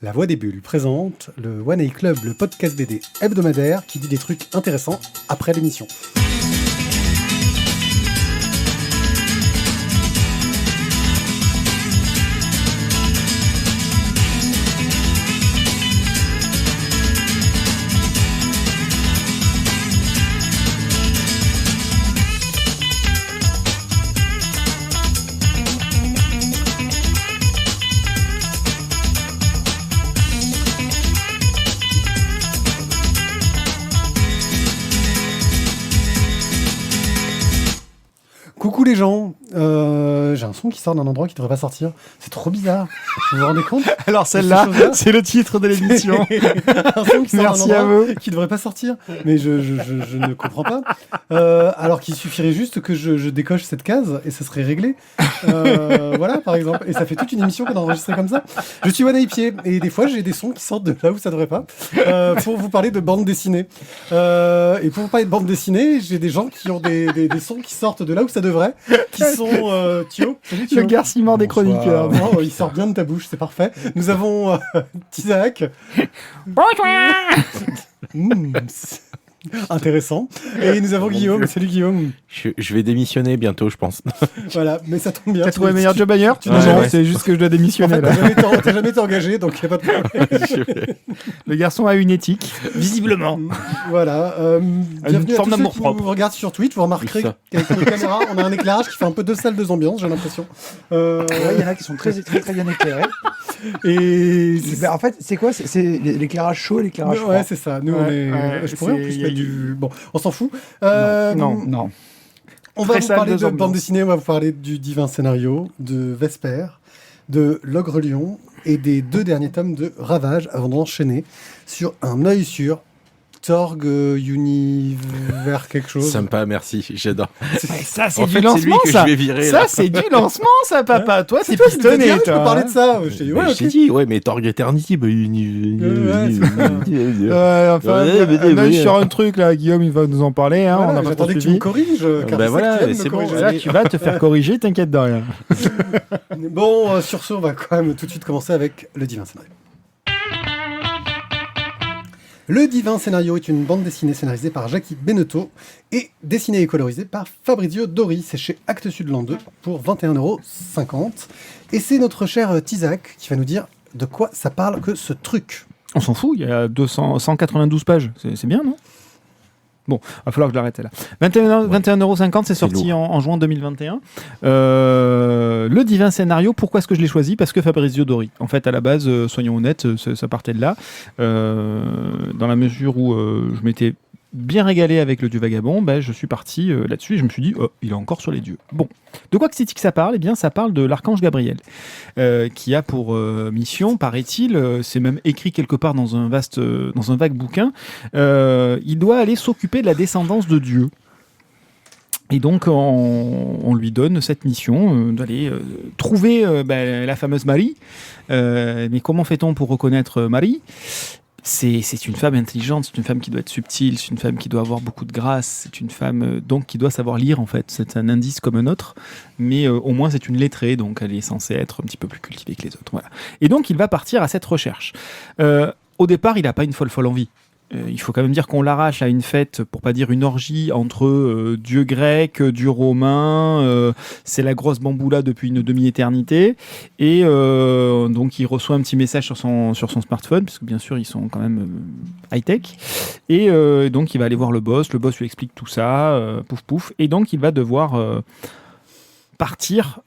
La Voix des Bulles présente le One A Club, le podcast BD hebdomadaire qui dit des trucs intéressants après l'émission. Coucou les gens, j'ai un son qui sort d'un endroit qui devrait pas sortir. C'est trop bizarre. Vous vous rendez compte? Alors celle-là, c'est le titre de l'émission. Un son qui sort Merci d'un à endroit vous. qui devrait pas sortir. Mais je ne comprends pas. Alors qu'il suffirait juste que je décoche cette case et ça serait réglé. Voilà, par exemple. Et ça fait toute une émission qu'on a enregistrée comme ça. Je suis One Pied et des fois j'ai des sons qui sortent de là où ça devrait pas. Pour vous parler de bande dessinée. Et pour vous parler de bande dessinée, j'ai des gens qui ont des sons qui sortent de là où ça devrait. Qui sont Thio. Salut, Thio. Le garciment des chroniqueurs. Non, il sort bien de ta bouche, c'est parfait. Nous avons Tizak. Bonjour. Intéressant. Et nous avons Guillaume. Salut Guillaume. Je vais démissionner bientôt, je pense. Voilà, mais ça tombe bien. T'as trouvé meilleur job ailleurs? tu n'as Non, jamais- c'est juste que je dois En démissionner fait, là. t'as jamais été engagé, donc il n'y a pas de problème. Le garçon a une éthique, visiblement. Voilà. Bienvenue à forme tous ceux d'amour qui propre. nous regardent sur Twitch. Vous remarquerez Oui, ça. qu'avec nos caméras, on a un éclairage qui fait un peu deux salles, deux ambiances, j'ai l'impression. Ouais, il y en a qui sont très bien éclairés. Et En fait, c'est quoi? C'est l'éclairage chaud et l'éclairage froid. ouais, c'est ça. Nous, on est. Ouais, Je pourrais en c'est- plus y a mettre eu- du. Bon, on s'en fout. Non. On va Très vous salle, parler deux de bande ambiances. dessinée, on va vous parler du divin scénario, de Vesper, de L'Ogre Lion et des 2 derniers tomes de Ravage avant d'enchaîner sur un œil sur Torg Univers quelque chose. Sympa, merci, j'adore. Ça, c'est En du fait, c'est lui lancement, que ça. je vais virer, Ça, là. c'est du lancement, ça, papa. Toi, C'est t'es toi qui me disais, pistonné, je peux toi. parler de ça. Je t'ai dit, ouais, Je t'ai ok. dit, ouais, mais Torg Eternity, bah, Ouais, c'est ça. Enfin, Ouais, un œil sur un truc, là, Guillaume, il va nous en parler. Hein, Voilà, on n'a pas trop j'attendais que tu suivi. me corriges, car Ben c'est voilà, ça que tu aimes c'est me bon, corriger. Là, tu vas te faire corriger, t'inquiète de rien. Bon, sur ce, on va quand même tout de suite commencer avec le divin scénario. Le divin scénario est une bande dessinée scénarisée par Jackie Benetto et dessinée et colorisée par Fabrizio Dori. C'est chez Actes Sud Land 2 pour 21,50 €. Et c'est notre cher Tizak qui va nous dire de quoi ça parle que ce truc. On s'en fout, il y a 192 pages. C'est bien, non? Bon, il va falloir que je l'arrête là. 21,50 €, c'est sorti lourd. en juin 2021. Le divin scénario, pourquoi est-ce que je l'ai choisi? Parce que Fabrizio Dori. En fait, à la base, soyons honnêtes, ça partait de là. Dans la mesure où je m'étais bien régalé avec le Dieu Vagabond, je suis parti là-dessus et je me suis dit, oh, il est encore sur les dieux. Bon, de quoi que c'est que ça parle? Eh bien, ça parle de l'archange Gabriel, qui a pour mission, paraît-il, c'est même écrit quelque part dans un vague bouquin, il doit aller s'occuper de la descendance de Dieu. Et donc, on lui donne cette mission d'aller trouver la fameuse Marie. Mais comment fait-on pour reconnaître Marie ? C'est une femme intelligente, c'est une femme qui doit être subtile, c'est une femme qui doit avoir beaucoup de grâce, c'est une femme donc qui doit savoir lire en fait. C'est un indice comme un autre, mais au moins c'est une lettrée, donc elle est censée être un petit peu plus cultivée que les autres. Voilà. Et donc il va partir à cette recherche. Au départ, il n'a pas une folle envie. Il faut quand même dire qu'on l'arrache à une fête, pour pas dire une orgie, entre dieu grec, dieu romain, c'est la grosse bamboula depuis une demi-éternité, et donc il reçoit un petit message sur son smartphone, parce que bien sûr ils sont quand même high-tech, et donc il va aller voir le boss lui explique tout ça, pouf, et donc il va devoir partir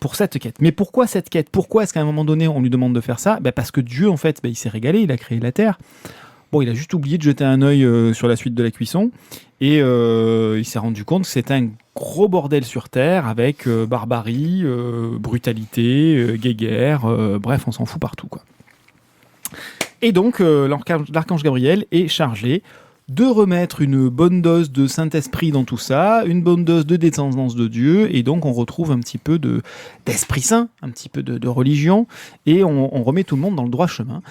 pour cette quête. Mais pourquoi cette quête? Pourquoi est-ce qu'à un moment donné on lui demande de faire ça? Parce que Dieu en fait, il s'est régalé, il a créé la Terre. Bon, il a juste oublié de jeter un œil sur la suite de la cuisson et il s'est rendu compte que c'était un gros bordel sur Terre avec barbarie, brutalité, guéguerre, bref, on s'en fout partout, quoi. Et donc, l'archange Gabriel est chargé de remettre une bonne dose de Saint-Esprit dans tout ça, une bonne dose de descendance de Dieu, et donc on retrouve un petit peu d'Esprit Saint, un petit peu de religion, et on remet tout le monde dans le droit chemin.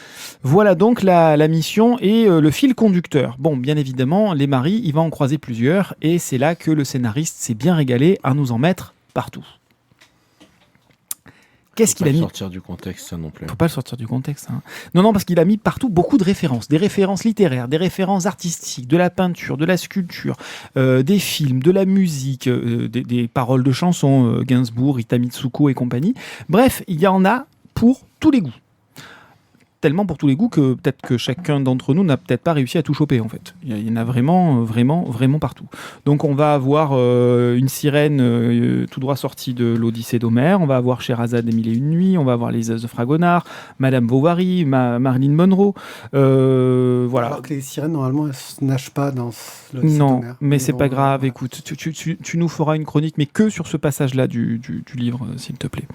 Voilà donc la mission et le fil conducteur. Bon, bien évidemment, les maris, il va en croiser plusieurs, et c'est là que le scénariste s'est bien régalé à nous en mettre partout. Qu'est-ce qu'il a mis? Sortir du contexte, ça non plus. Faut pas le sortir du contexte. Hein. Non, parce qu'il a mis partout beaucoup de références. Des références littéraires, des références artistiques, de la peinture, de la sculpture, des films, de la musique, des paroles de chansons, Gainsbourg, Rita Mitsuko et compagnie. Bref, il y en a pour tous les goûts. Tellement pour tous les goûts que peut-être que chacun d'entre nous n'a peut-être pas réussi à tout choper en fait. Il y en a vraiment partout. Donc on va avoir une sirène tout droit sortie de l'Odyssée d'Homère, on va avoir Sherazade des Mille et Une Nuits, on va avoir les As de Fragonard, Madame Bovary, Marilyn Monroe, voilà. Alors que les sirènes normalement elles ne nagent pas dans l'Odyssée Non, d'Homère. mais c'est pas grave. Voilà. Écoute, tu nous feras une chronique, mais que sur ce passage-là du livre, s'il te plaît.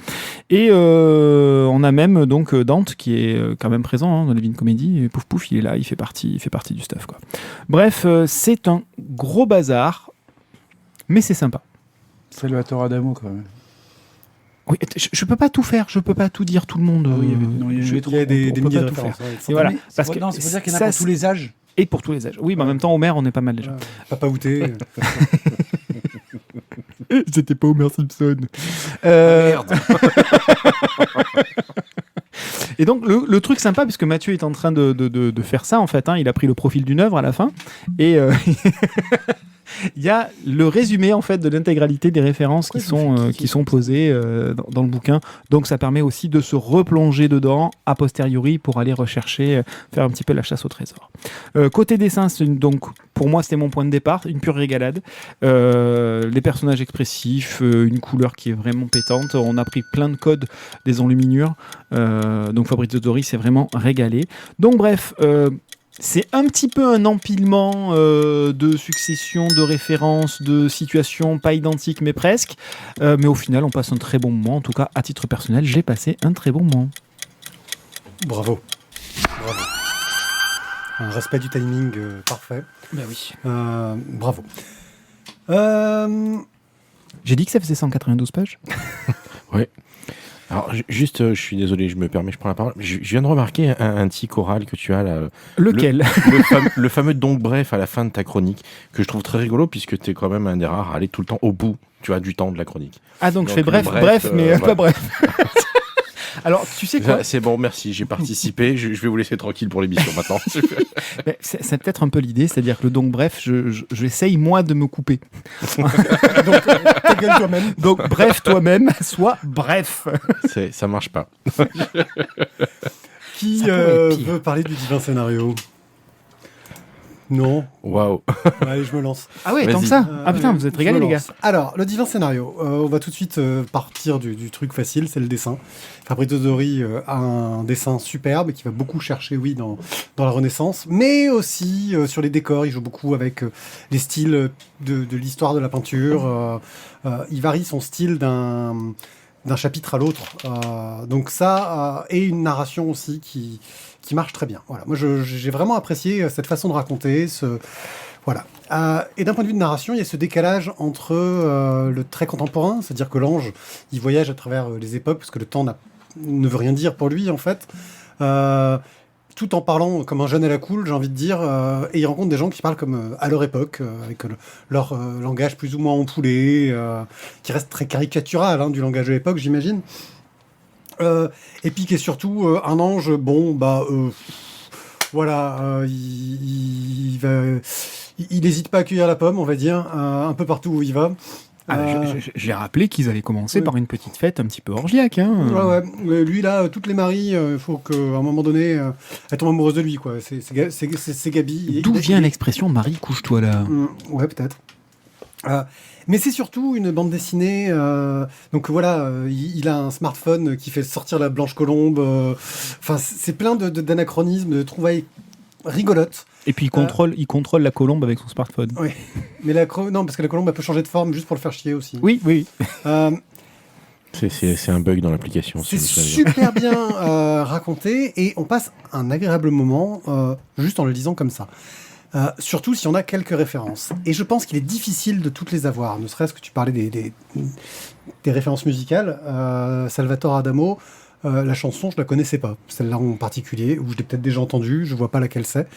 Et on a même donc Dante qui est quand même présent dans les Divine Comédie. Pouf pouf, il est là, il fait partie du stuff quoi. Bref, c'est un gros bazar, mais c'est sympa. Salvatore Adamo, quand même. Oui, je peux pas tout faire, je peux pas tout dire tout le monde. Ah oui, il y avait Il y a des on peut milliers pas de tout faire. références. Ouais, Et voilà, Mais parce que non, c'est pour dire qu'il y en a ça, pour tous les âges. et pour tous les âges. Oui, mais en même temps, Homer, on est pas mal déjà. Papa Outé. C'était pas Homer Simpson. Merde. Et donc le truc sympa, puisque Mathieu est en train de faire ça en fait, hein, il a pris le profil d'une œuvre à la fin et il y a le résumé en fait de l'intégralité des références qui sont posées dans le bouquin. Donc ça permet aussi de se replonger dedans a posteriori pour aller rechercher, faire un petit peu la chasse au trésor. Côté dessin, donc pour moi c'était mon point de départ, une pure régalade. Les personnages expressifs, une couleur qui est vraiment pétante. On a pris plein de codes des enluminures. Donc Fabrizio Dori s'est vraiment régalé. Donc bref. C'est un petit peu un empilement de successions, de références, de situations pas identiques mais presque. Mais au final, on passe un très bon moment. En tout cas, à titre personnel, j'ai passé un très bon moment. Bravo. Un respect du timing parfait. Ben oui. Bravo. J'ai dit que ça faisait 192 pages. Ouais. Alors, juste, je suis désolé, je me permets, je prends la parole. Je viens de remarquer un petit choral que tu as là. Lequel? Le fameux donc bref à la fin de ta chronique, que je trouve très rigolo, puisque tu es quand même un des rares à aller tout le temps au bout, tu vois, du temps de la chronique. Ah, donc je fais le bref, mais voilà. pas bref. Alors, tu sais quoi? C'est bon, merci, j'ai participé, je vais vous laisser tranquille pour l'émission maintenant. Mais c'est peut-être un peu l'idée, c'est-à-dire que le donc bref, j'essaye moi de me couper. Donc, ta gueule toi-même. Donc bref, toi-même, sois bref. Ça marche pas. Qui Ça pourrait être pire. veut parler du divin scénario? Non. Waouh. Allez, je me lance. Ah ouais, Vas-y. tant que ça. Ah putain, vous êtes Je régalés me les gars. lance. Alors, le divin scénario. On va tout de suite partir du truc facile, c'est le dessin. Fabrizio Dori a un dessin superbe qui va beaucoup chercher, oui, dans la Renaissance, mais aussi sur les décors. Il joue beaucoup avec les styles de l'histoire de la peinture. Il varie son style d'un chapitre à l'autre. Donc ça, et une narration aussi qui marche très bien. Voilà. Moi, j'ai vraiment apprécié cette façon de raconter. Voilà. Et d'un point de vue de narration, il y a ce décalage entre le très contemporain, c'est-à-dire que l'ange, il voyage à travers les époques, parce que le temps ne veut rien dire pour lui, en fait. Tout en parlant comme un jeune à la cool, j'ai envie de dire, et il rencontre des gens qui parlent comme à leur époque, avec leur langage plus ou moins empoulé, qui reste très caricatural du langage de l'époque, j'imagine. Et puis qui est surtout un ange, bon, voilà, il n'hésite pas à cueillir la pomme, on va dire, un peu partout où il va. J'ai rappelé qu'ils allaient commencer oui. par une petite fête un petit peu orgiaque. Hein. Ouais. Lui, là, toutes les maries, il faut qu'à un moment donné, elles tombent amoureuses de lui, quoi. C'est Gabi. D'où vient l'expression Marie, couche-toi là? Ouais, peut-être. Mais c'est surtout une bande dessinée. Donc voilà, il a un smartphone qui fait sortir la blanche colombe. Enfin, c'est plein d'anachronismes, de trouvailles rigolotes. Et puis il contrôle la colombe avec son smartphone. Oui, mais non, parce que la colombe elle peut changer de forme juste pour le faire chier aussi. Oui. C'est un bug dans l'application. C'est super bien raconté et on passe un agréable moment juste en le lisant comme ça. Surtout si on a quelques références. Et je pense qu'il est difficile de toutes les avoir, ne serait-ce que tu parlais des références musicales. Salvatore Adamo, la chanson, je la connaissais pas. Celle-là en particulier, ou je l'ai peut-être déjà entendue, je vois pas laquelle c'est.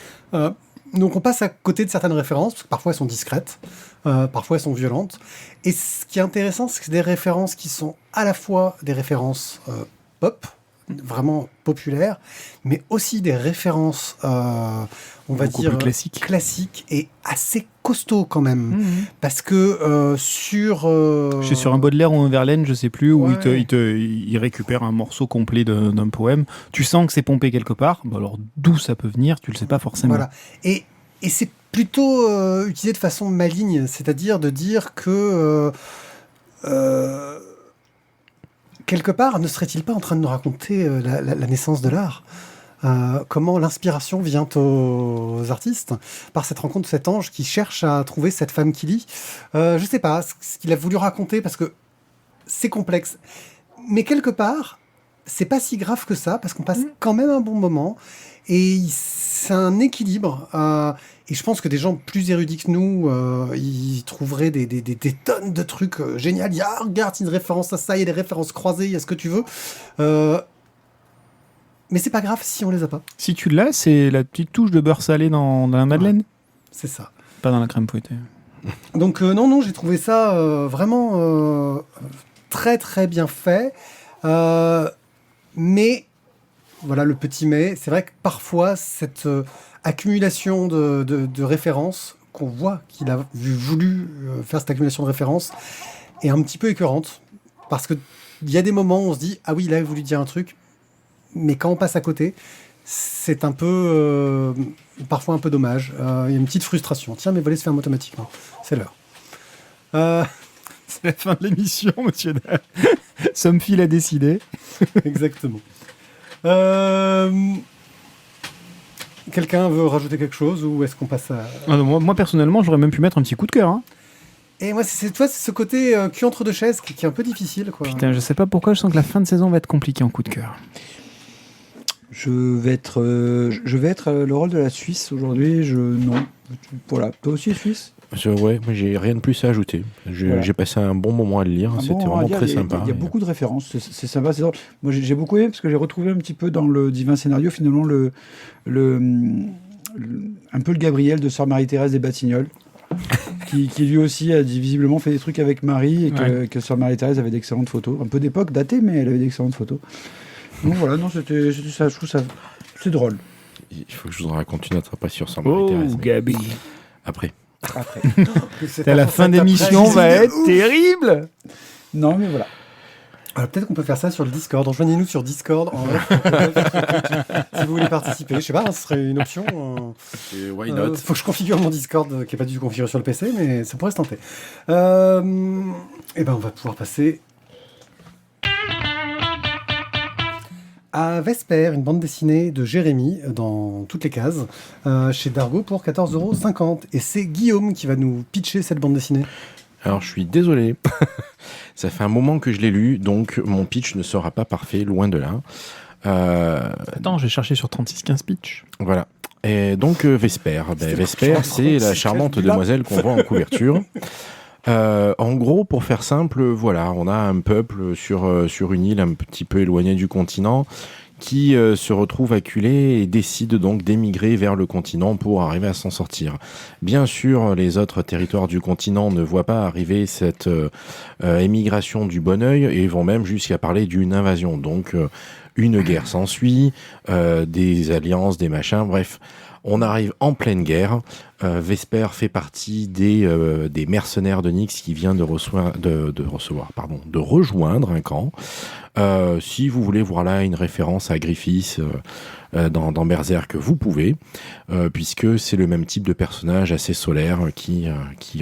Donc on passe à côté de certaines références, parce que parfois elles sont discrètes, parfois elles sont violentes. Et ce qui est intéressant, c'est que c'est des références qui sont à la fois des références pop, vraiment populaires, mais aussi des références, on va Beaucoup dire, plus classiques. et assez costauds quand même. Parce que sur... Je suis sur un Baudelaire ou un Verlaine, je sais plus, où Ouais. il récupère un morceau complet d'un poème. Tu sens que c'est pompé quelque part. Bah alors d'où ça peut venir, tu le sais pas forcément. Voilà. Et c'est plutôt utilisé de façon maligne, c'est-à-dire de dire que quelque part, ne serait-il pas en train de nous raconter la naissance de l'art? Comment l'inspiration vient aux artistes par cette rencontre de cet ange qui cherche à trouver cette femme qui lit. Je sais pas ce qu'il a voulu raconter parce que c'est complexe. Mais quelque part, c'est pas si grave que ça parce qu'on passe quand même un bon moment et c'est un équilibre. Et je pense que des gens plus érudits que nous, ils trouveraient des tonnes de trucs géniaux. Il y a, regarde, une référence à ça, il y a des références croisées, il y a ce que tu veux. Mais c'est pas grave si on les a pas. Si tu l'as, c'est la petite touche de beurre salé dans la madeleine, C'est ça. pas dans la crème fouettée. Donc non, j'ai trouvé ça vraiment très très bien fait. Mais, voilà le petit mais, c'est vrai que parfois cette accumulation de références qu'on voit qu'il a voulu faire cette accumulation de références est un petit peu écœurante. Parce qu'il y a des moments où on se dit « Ah oui, il a voulu dire un truc », mais quand on passe à côté, c'est un peu, parfois un peu dommage. Il y a une petite frustration. Tiens, mes volets se ferment automatiquement. C'est l'heure. C'est la fin de l'émission, monsieur Dahl. Somfil a décidé. Exactement. Quelqu'un veut rajouter quelque chose ou est-ce qu'on passe à... Ah non, moi, personnellement, j'aurais même pu mettre un petit coup de cœur. Hein. Et moi, c'est ce côté cul entre deux chaises qui est un peu difficile, quoi. Putain, je sais pas pourquoi, je sens que la fin de saison va être compliquée en coup de cœur. Je vais être le rôle de la Suisse aujourd'hui. Non. Voilà. Toi aussi, Suisse. Ouais, moi j'ai rien de plus à ajouter. Voilà. J'ai passé un bon moment à le lire, c'était Bon, on va vraiment dire, très il y a- sympa. Il y a beaucoup de références, c'est sympa, c'est drôle. Moi j'ai beaucoup aimé parce que j'ai retrouvé un petit peu dans le divin scénario finalement un peu le Gabriel de Sœur Marie-Thérèse des Batignolles, qui lui aussi a visiblement fait des trucs avec Marie et que Sœur Marie-Thérèse avait d'excellentes photos. Un peu d'époque datée, mais elle avait d'excellentes photos. Donc voilà, non, c'était ça, je trouve ça, c'est drôle. Il faut que je vous en raconte une autre, pas sur ça. Gabi. Après. Après. La fin d'émission va être terrible. Non, mais voilà. Alors, peut-être qu'on peut faire ça sur le Discord. Rejoignez-nous sur Discord en vrai. Si vous voulez participer. Je sais pas, ce serait une option. Why not? Faut que je configure mon Discord qui n'est pas du tout configuré sur le PC, mais ça pourrait se tenter. Et ben, on va pouvoir passer à Vesper, une bande dessinée de Jérémy dans toutes les cases, chez Dargo pour 14,50 €. Et c'est Guillaume qui va nous pitcher cette bande dessinée. Alors je suis désolé, ça fait un moment que je l'ai lu, donc mon pitch ne sera pas parfait, loin de là. Attends, je vais chercher sur 3615 pitch. Voilà. Et donc Vesper, Vesper, c'est la charmante demoiselle qu'on voit en couverture. En gros, pour faire simple, voilà, on a un peuple sur une île un petit peu éloignée du continent qui se retrouve acculé et décide donc d'émigrer vers le continent pour arriver à s'en sortir. Bien sûr, les autres territoires du continent ne voient pas arriver cette émigration du bon œil et vont même jusqu'à parler d'une invasion. Donc, une guerre s'ensuit, des alliances, des machins, bref. On arrive en pleine guerre. Vesper fait partie des mercenaires de Nyx qui vient de rejoindre un camp. Si vous voulez voir là une référence à Griffiths dans Berserk, vous pouvez, puisque c'est le même type de personnage assez solaire qui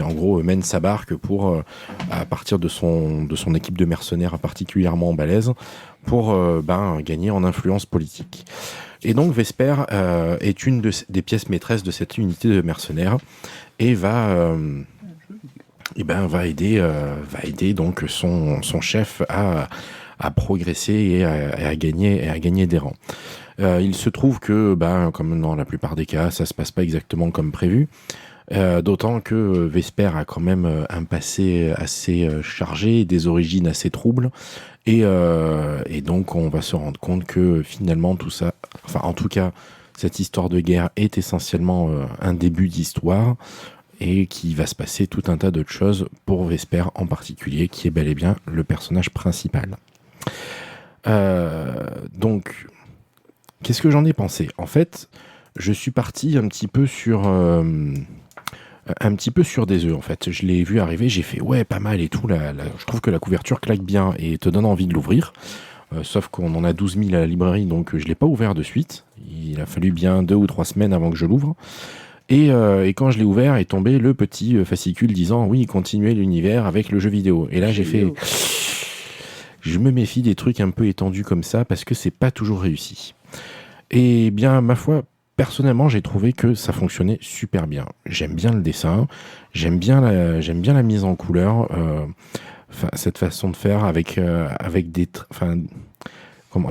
en gros mène sa barque pour, à partir de son équipe de mercenaires particulièrement balèze, pour gagner en influence politique. Et donc Vesper est une des pièces maîtresses de cette unité de mercenaires et va aider donc son chef à progresser et à gagner des rangs. Il se trouve que, comme dans la plupart des cas, ça se passe pas exactement comme prévu. D'autant que Vesper a quand même un passé assez chargé, des origines assez troubles, et donc on va se rendre compte que finalement tout ça, enfin en tout cas cette histoire de guerre est essentiellement un début d'histoire et qu'il va se passer tout un tas d'autres choses pour Vesper en particulier, qui est bel et bien le personnage principal. Donc, qu'est-ce que j'en ai pensé ? En fait, je suis parti un petit peu sur des œufs, en fait. Je l'ai vu arriver, j'ai fait ouais, pas mal et tout. Je trouve que la couverture claque bien et te donne envie de l'ouvrir. Sauf qu'on en a 12 000 à la librairie, donc je ne l'ai pas ouvert de suite. Il a fallu bien 2 ou 3 semaines avant que je l'ouvre. Et quand je l'ai ouvert, est tombé le petit fascicule disant oui, continuez l'univers avec le jeu vidéo. Et là, j'ai fait... Je me méfie des trucs un peu étendus comme ça parce que c'est pas toujours réussi. Et bien, ma foi, personnellement, j'ai trouvé que ça fonctionnait super bien. J'aime bien le dessin, j'aime bien la mise en couleur, cette façon de faire avec des...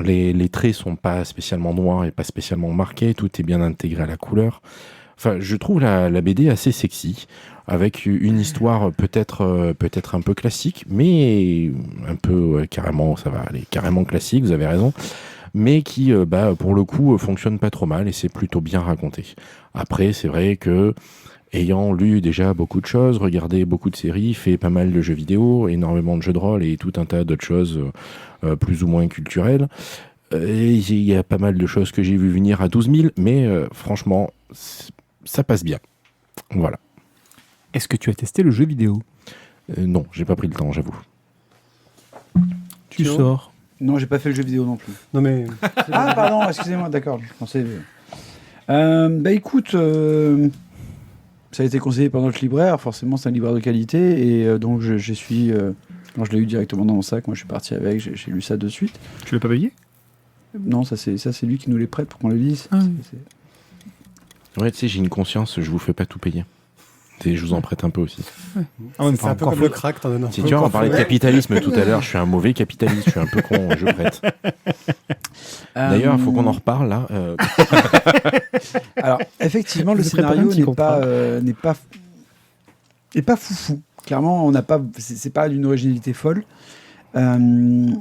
les traits sont pas spécialement noirs et pas spécialement marqués, tout est bien intégré à la couleur. Enfin, je trouve la BD assez sexy, avec une histoire peut-être un peu classique, mais un peu carrément, ça va aller carrément classique, vous avez raison, mais qui, pour le coup, fonctionne pas trop mal et c'est plutôt bien raconté. Après, c'est vrai que, ayant lu déjà beaucoup de choses, regardé beaucoup de séries, fait pas mal de jeux vidéo, énormément de jeux de rôle et tout un tas d'autres choses plus ou moins culturelles, il y a pas mal de choses que j'ai vu venir à 12 000, mais franchement, ça passe bien. Voilà. Est-ce que tu as testé le jeu vidéo ? Non, j'ai pas pris le temps, j'avoue. Tu sors. Non, j'ai pas fait le jeu vidéo non plus. Non mais... Ah, pardon, excusez-moi, d'accord. Je pensais... écoute, ça a été conseillé par notre libraire. Forcément, c'est un libraire de qualité. Et donc, je suis... Quand je l'ai eu directement dans mon sac, moi, je suis parti avec. J'ai lu ça de suite. Tu l'as pas payé ? Non, ça, c'est lui qui nous les prête pour qu'on le lise. Ah. Ouais, tu sais, j'ai une conscience, je vous fais pas tout payer. Je vous en prête un peu aussi. C'est un peu comme le crack, t'en donnes un Si peu. tu vois, on parlait de capitalisme tout à l'heure, je suis un mauvais capitaliste, je suis un peu con, je prête. D'ailleurs, il faut qu'on en reparle là. Alors, effectivement, le Je prépare un scénario petit n'est pas foufou. Clairement, on n'a pas, c'est pas d'une originalité folle. Mais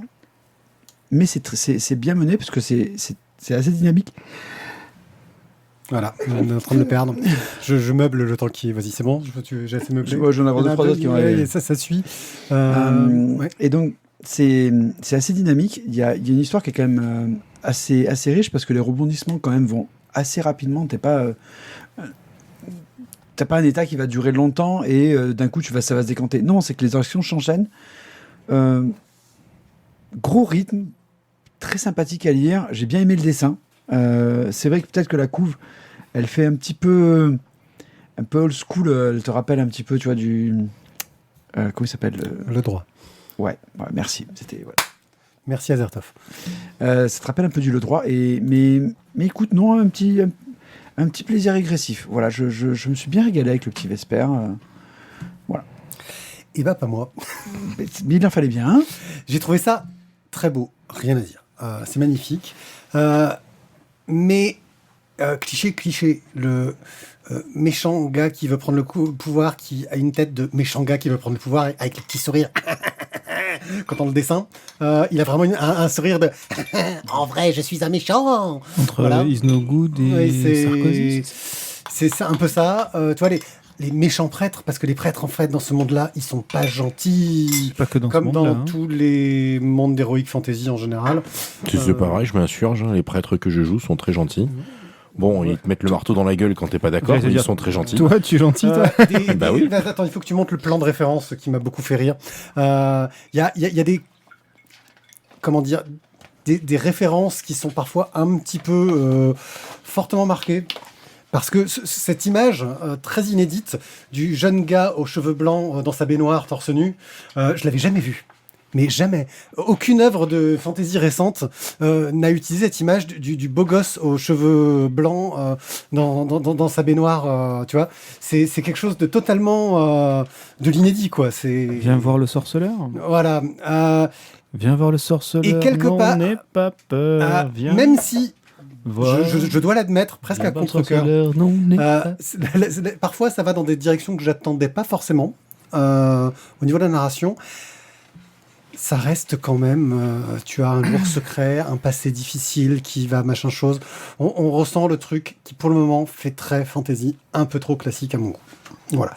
c'est bien mené parce que c'est assez dynamique. Voilà, on est en train de le perdre. Je meuble le temps qui... Vas-y, c'est bon, j'ai assez meublé. J'en ai deux, trois autres qui ont arrivé. Ça suit. Ouais. Et donc, c'est assez dynamique. Il y a une histoire qui est quand même assez riche parce que les rebondissements quand même vont assez rapidement. T'as pas un état qui va durer longtemps et d'un coup ça va se décanter. Non, c'est que les actions s'enchaînent. Gros rythme, très sympathique à lire. J'ai bien aimé le dessin. C'est vrai que peut-être que la couve, elle fait un peu old school. Elle te rappelle un petit peu, tu vois, du... comment il s'appelle Le droit. Ouais, merci. Voilà. Merci Azertov. Ça te rappelle un peu du Le Droit. Mais écoute, non, un petit plaisir régressif. Voilà, je me suis bien régalé avec le petit Vesper. Voilà. Et pas moi. Mais il en fallait bien. Hein. J'ai trouvé ça très beau, rien à dire. C'est magnifique. Mais cliché, le méchant gars qui veut prendre le pouvoir, qui a une tête de méchant gars qui veut prendre le pouvoir avec les petits sourires. Quand on le dessin, il a vraiment un sourire de en vrai, je suis un méchant. Entre Is No Good et Sarkozy. C'est un peu ça. Tu vois, les méchants prêtres, parce que les prêtres, en fait, dans ce monde-là, ils sont pas gentils. Pas que dans comme ce monde-là, dans tous les mondes d'heroic fantasy en général. C'est pareil, je m'insurge. Les prêtres que je joue sont très gentils. Bon, ils te mettent le marteau dans la gueule quand t'es pas d'accord, mais ils sont très gentils. Toi, tu es gentil, toi. Bah oui. Attends, il faut que tu montes le plan de référence qui m'a beaucoup fait rire. Il y a des... Comment dire, des références qui sont parfois un petit peu fortement marquées. Parce que cette image très inédite du jeune gars aux cheveux blancs dans sa baignoire torse nu, je l'avais jamais vue. Mais jamais. Aucune œuvre de fantasy récente n'a utilisé cette image du beau gosse aux cheveux blancs dans sa baignoire. Tu vois, c'est quelque chose de totalement de l'inédit, quoi. Viens voir le sorceleur. Voilà. Viens voir le sorceleur. Et quelque part, n'aie pas peur. Viens. Même si Voilà. je dois l'admettre, presque à contre-cœur. Parfois, ça va dans des directions que j'attendais pas forcément au niveau de la narration. ça reste quand même, tu as un lourd secret, un passé difficile qui va machin chose. On ressent le truc qui, pour le moment, fait très fantasy, un peu trop classique à mon goût. Voilà.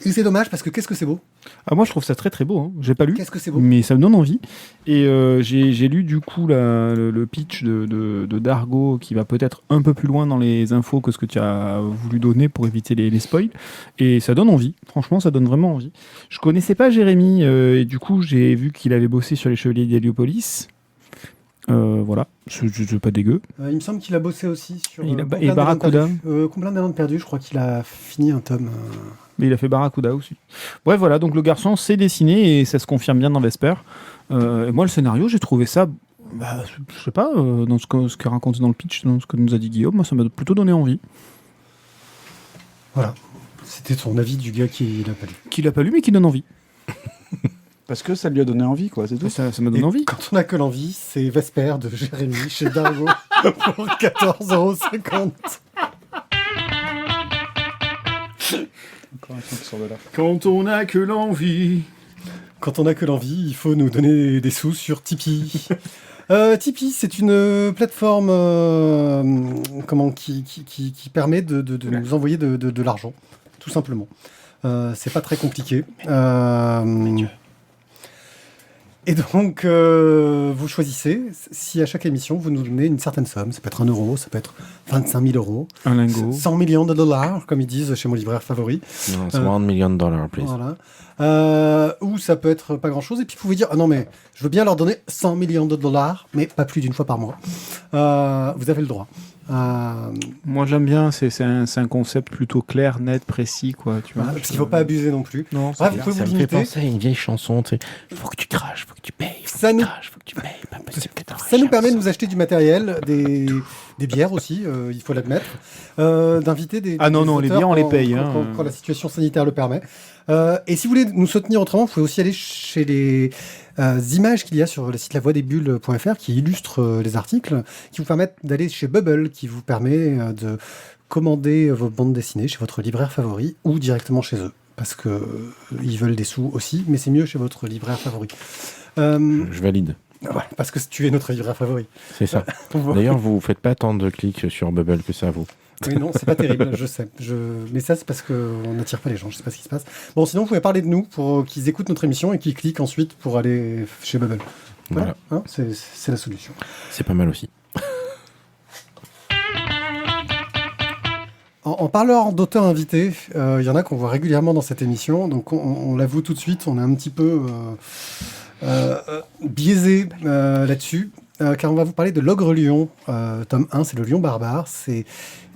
Et c'est dommage parce que qu'est-ce que c'est beau. Ah, moi, je trouve ça très très beau. Hein. J'ai pas lu, Qu'est-ce que c'est beau. mais ça me donne envie. Et j'ai lu du coup le pitch de Dargo qui va peut-être un peu plus loin dans les infos que ce que tu as voulu donner pour éviter les spoils. Et ça donne envie. Franchement, ça donne vraiment envie. Je connaissais pas Jérémy et du coup, j'ai vu qu'il avait bossé sur les Chevaliers d'Héliopolis. Voilà, c'est pas dégueu. Il me semble qu'il a bossé aussi sur Et Complaint Barracuda. d'Élan perdu. Complaint d'Élan perdu, je crois qu'il a fini un tome. Mais il a fait Barracuda aussi. Bref, voilà, donc le garçon sait dessiner et ça se confirme bien dans Vesper. Et moi, le scénario, j'ai trouvé ça, je sais pas, dans ce qu'est raconté dans le pitch, dans ce que nous a dit Guillaume, moi, ça m'a plutôt donné envie. Voilà. C'était son avis du gars qui l'a pas lu. Qui l'a pas lu, mais qui donne envie. Parce que ça lui a donné envie, quoi, c'est tout. Ça m'a donné Et envie. quand on a que l'envie, c'est Vesper de Jérémy chez Dargo pour 14,50 €. Encore un truc sur de là. Quand on a que l'envie. Quand on a que l'envie, il faut nous donner des sous sur Tipeee. Tipeee, c'est une plateforme qui permet de nous envoyer de l'argent, tout simplement. C'est pas très compliqué. Et donc, vous choisissez, si à chaque émission, vous nous donnez une certaine somme, ça peut être 1 euro, ça peut être 25 000 €, Un lingot. 100 millions de dollars, comme ils disent chez mon libraire favori. Non, c'est $1 million, please. Voilà. Ou ça peut être pas grand-chose, et puis vous pouvez dire, ah non mais, je veux bien leur donner 100 millions de dollars, mais pas plus d'une fois par mois. Vous avez le droit. Moi, j'aime bien, c'est un concept plutôt clair, net, précis, quoi. Tu vois, Voilà, parce qu'il ne faut pas abuser non plus. Non, Bref, vous pouvez Ça vous me fait limiter. penser à une vieille chanson, tu sais. Faut que tu craches, faut que tu payes. Ça nous- Faut que tu payes. Pas possible que t'en Ça nous permet de réchapes. nous acheter du matériel, des bières aussi, il faut l'admettre, d'inviter des Ah non, des non, les auteurs bières, on les paye, hein. quand la situation sanitaire le permet. Et si vous voulez nous soutenir autrement, vous pouvez aussi aller chez les images qu'il y a sur le site lavoidesbulles.fr qui illustrent les articles, qui vous permettent d'aller chez Bubble, qui vous permet de commander vos bandes dessinées chez votre libraire favori ou directement chez eux. Parce que ils veulent des sous aussi, mais c'est mieux chez votre libraire favori. Je valide. Ouais, parce que tu es notre libraire favori. C'est ça. Voilà. D'ailleurs, vous faites pas tant de clics sur Bubble que ça, vous. Oui, non, c'est pas terrible, je sais. Mais ça, c'est parce qu'on n'attire pas les gens, je sais pas ce qui se passe. Bon, sinon, vous pouvez parler de nous pour qu'ils écoutent notre émission et qu'ils cliquent ensuite pour aller chez Bubble. Voilà, hein, c'est la solution. C'est pas mal aussi. En parlant d'auteurs invités, il y en a qu'on voit régulièrement dans cette émission, donc on l'avoue tout de suite, on est un petit peu biaisé là-dessus. Car on va vous parler de L'Ogre Lion, tome 1, c'est le Lion Barbare. C'est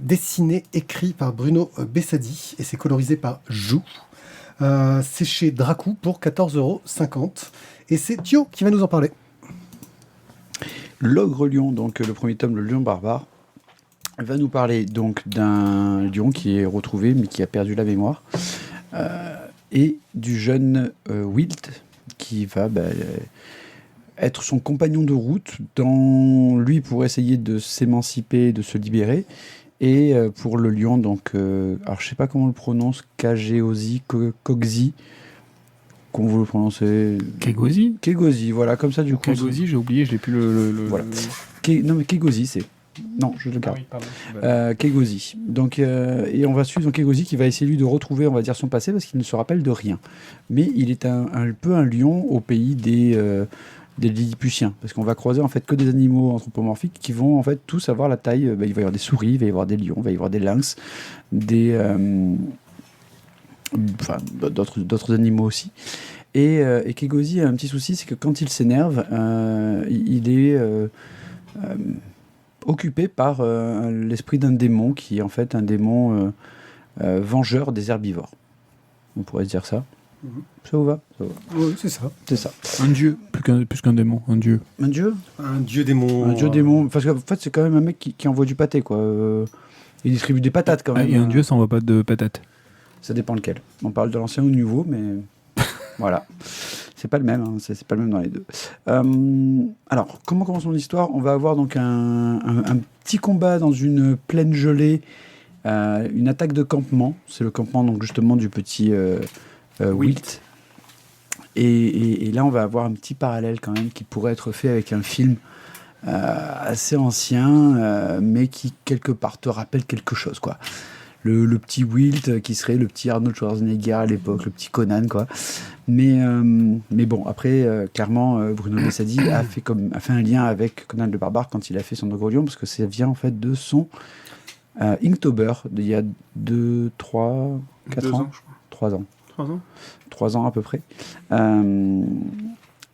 dessiné, écrit par Bruno Bessadi et c'est colorisé par Jou. C'est chez Dracou pour 14,50 €. Et c'est Thio qui va nous en parler. L'Ogre Lion, donc le premier tome, le Lion Barbare, va nous parler donc d'un lion qui est retrouvé mais qui a perdu la mémoire et du jeune Wilt qui va être son compagnon de route lui pour essayer de s'émanciper, de se libérer, et pour le lion donc alors je sais pas comment on le prononce, Kageosi, Kogzi, comment vous le prononcez? Kegosi. Kegosi, voilà, comme ça du coup. Kegosi, j'ai oublié, je l'ai plus le. Voilà. Non mais Kegosi c'est. Non, je le garde. Ah oui, pardon. Kegosi. Donc, et on va suivre donc Kegosi qui va essayer lui de retrouver, on va dire, son passé parce qu'il ne se rappelle de rien. Mais il est un peu un lion au pays des Lilliputiens, parce qu'on va croiser en fait que des animaux anthropomorphiques qui vont en fait tous avoir la taille. Il va y avoir des souris, il va y avoir des lions, il va y avoir des lynx, d'autres animaux aussi. Et Kegosi a un petit souci, c'est que quand il s'énerve, il est occupé par l'esprit d'un démon qui est en fait un démon vengeur des herbivores. On pourrait se dire ça. Ça vous va? Ça vous va. Oui, c'est ça. C'est ça. Un dieu, plus qu'un démon, un dieu. Un dieu? Un dieu démon. Un dieu démon. Parce qu'en fait, c'est quand même un mec qui envoie du pâté, quoi. Il distribue des patates quand même. Et un dieu, ça envoie pas de patates. Ça dépend lequel. On parle de l'ancien ou du nouveau, mais voilà. C'est pas le même, hein. C'est pas le même dans les deux. Alors, comment commence mon histoire? On va avoir donc un petit combat dans une plaine gelée, une attaque de campement. C'est le campement donc justement du petit Wilt. Et là, on va avoir un petit parallèle quand même qui pourrait être fait avec un film assez ancien, mais qui quelque part te rappelle quelque chose, quoi. Le petit Wilt qui serait le petit Arnold Schwarzenegger à l'époque, le petit Conan, quoi. Mais bon, après, clairement, Bruno Bessadi a fait un lien avec Conan le Barbare quand il a fait son Ogre Lion, parce que ça vient en fait de son Inktober, d'il y a 2, 3, 4 ans, 3 ans. 3 ans à peu près.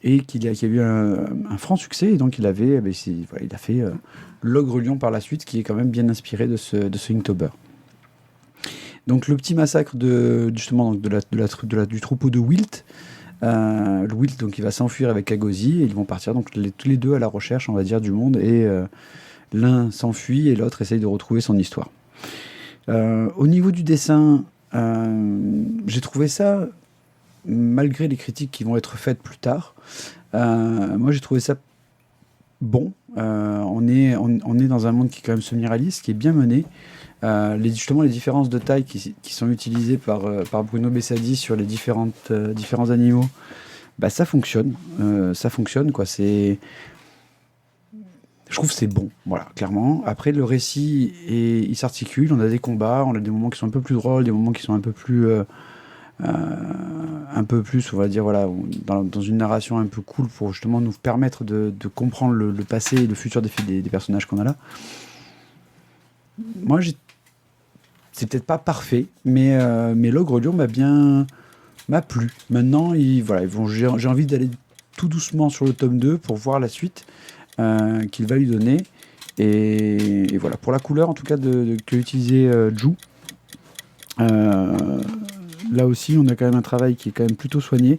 Et qu'il y a eu un franc succès, et donc il a fait l'Ogre Lion par la suite, qui est quand même bien inspiré de ce Inktober. Donc le petit massacre du troupeau de Wilt. Le Wilt, donc il va s'enfuir avec Agosi, et ils vont partir donc tous les deux à la recherche, on va dire, du monde, et l'un s'enfuit et l'autre essaye de retrouver son histoire. Au niveau du dessin, j'ai trouvé ça, malgré les critiques qui vont être faites plus tard, moi j'ai trouvé ça bon. On est dans un monde qui est quand même semi-réaliste, qui est bien mené. Justement, les différences de taille qui sont utilisées par Bruno Bessadi sur les différents animaux, ça fonctionne. Quoi. Je trouve que c'est bon, voilà, clairement. Après, le récit, il s'articule. On a des combats, on a des moments qui sont un peu plus drôles, des moments qui sont un peu plus, on va dire, voilà, dans une narration un peu cool pour justement nous permettre de comprendre le passé et le futur des personnages qu'on a là. Moi, c'est peut-être pas parfait, mais l'Ogre Lion m'a plu. Maintenant, j'ai envie d'aller tout doucement sur le tome 2 pour voir la suite qu'il va lui donner. Et voilà, pour la couleur en tout cas que utilisait Ju. Là aussi, on a quand même un travail qui est quand même plutôt soigné,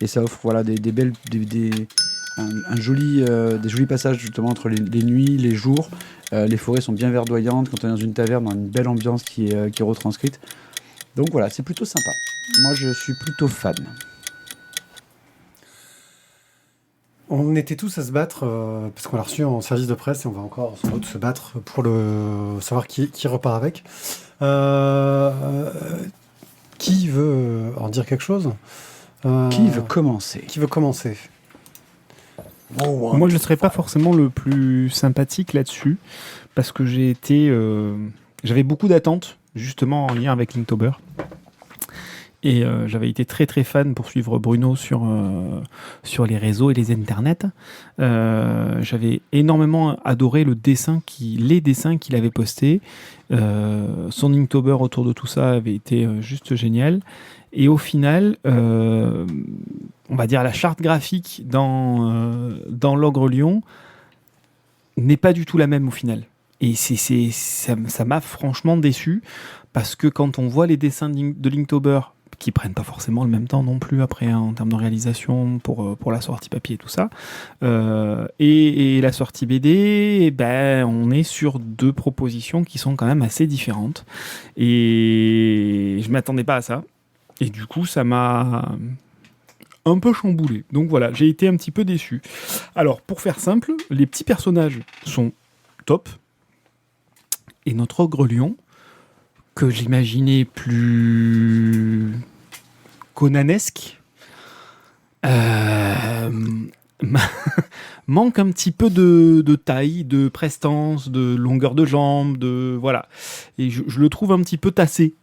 et ça offre des jolis passages justement entre les nuits, les jours. Les forêts sont bien verdoyantes. Quand on est dans une taverne, on a une belle ambiance qui est retranscrite. Donc voilà, c'est plutôt sympa. Moi, je suis plutôt fan. On était tous à se battre, parce qu'on l'a reçu en service de presse, et on va encore sans doute se battre pour savoir qui repart avec. Qui veut en dire quelque chose ? Qui veut commencer ? Moi, je ne serais pas forcément le plus sympathique là-dessus, parce que j'avais beaucoup d'attentes, justement en lien avec Inktober. Et j'avais été très très fan pour suivre Bruno sur les réseaux et les internets. J'avais énormément adoré les dessins qu'il avait postés. Son Inktober autour de tout ça avait été juste génial. Et au final, on va dire la charte graphique dans l'Ogre Lion n'est pas du tout la même au final. Et ça m'a franchement déçu, parce que quand on voit les dessins de Linktober, qui prennent pas forcément le même temps non plus après, hein, en termes de réalisation pour la sortie papier et tout ça, et la sortie BD, on est sur deux propositions qui sont quand même assez différentes, et je m'attendais pas à ça, et du coup ça m'a un peu chamboulé. Donc voilà, j'ai été un petit peu déçu. Alors pour faire simple, les petits personnages sont top, et notre Ogre Lion, que j'imaginais plus conanesque, manque un petit peu de taille, de prestance, de longueur de jambe, voilà. Et je le trouve un petit peu tassé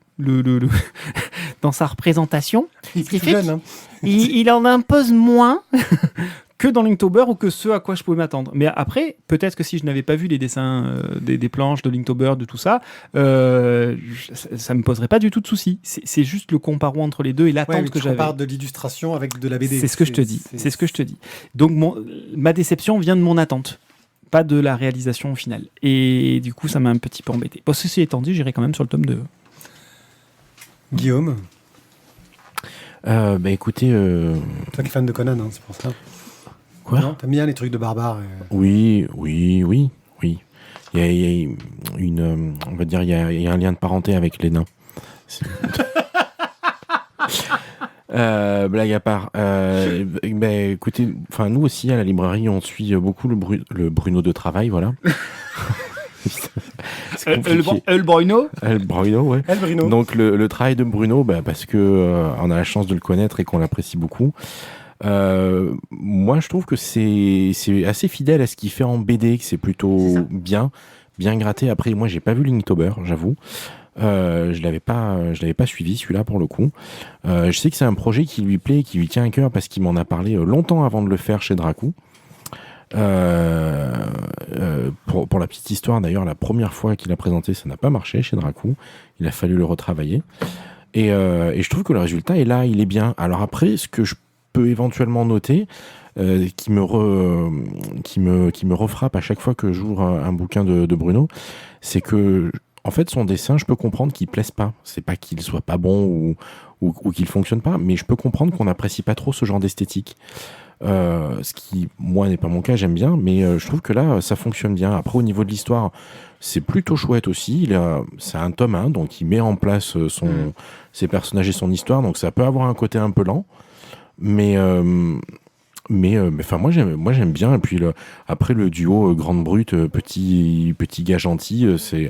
dans sa représentation. Il est plus jeune, hein. Il en impose moins que dans Linktober, ou que ce à quoi je pouvais m'attendre. Mais après, peut-être que si je n'avais pas vu les dessins des planches de Linktober, de tout ça, ça me poserait pas du tout de soucis. C'est juste le comparo entre les deux et l'attente que j'avais. Tu compares de l'illustration avec de la BD. C'est ce que je te dis. C'est ce que je te dis. Donc ma déception vient de mon attente, pas de la réalisation au final. Et du coup, ça m'a un petit peu embêté. Bon, ceci étant dit, j'irai quand même sur le tome 2. Guillaume, écoutez... toi qui es fan de Conan, hein, c'est pour ça. Quoi ? Non, t'aimes bien les trucs de barbares. Oui. Il y a on va dire, il y a un lien de parenté avec les nains. Blague à part. Écoutez, nous aussi à la librairie, on suit beaucoup le Bruno de travail, voilà. c'est compliqué. El Bruno. El Bruno, ouais. El Bruno. Donc le travail de Bruno, parce que on a la chance de le connaître et qu'on l'apprécie beaucoup. Moi, je trouve que c'est assez fidèle à ce qu'il fait en BD, que c'est plutôt bien gratté. Après, moi, j'ai pas vu Linktober, j'avoue. Je l'avais pas suivi celui-là pour le coup. Je sais que c'est un projet qui lui plaît, qui lui tient à cœur parce qu'il m'en a parlé longtemps avant de le faire chez Dracou. Pour la petite histoire, d'ailleurs, la première fois qu'il a présenté, ça n'a pas marché chez Dracou. Il a fallu le retravailler. Et je trouve que le résultat est là, il est bien. Alors après, ce que je peux éventuellement noter, qui me refrappe à chaque fois que j'ouvre un bouquin de Bruno, c'est que en fait son dessin, je peux comprendre qu'il plaise pas. C'est pas qu'il soit pas bon ou qu'il fonctionne pas, mais je peux comprendre qu'on n'apprécie pas trop ce genre d'esthétique. Ce qui, moi, n'est pas mon cas, j'aime bien, mais je trouve que là, ça fonctionne bien. Après, au niveau de l'histoire, c'est plutôt chouette aussi. C'est un tome 1, donc il met en place ses personnages et son histoire, donc ça peut avoir un côté un peu lent, mais enfin moi j'aime bien. Et puis après le duo grande brute petit gars gentil, c'est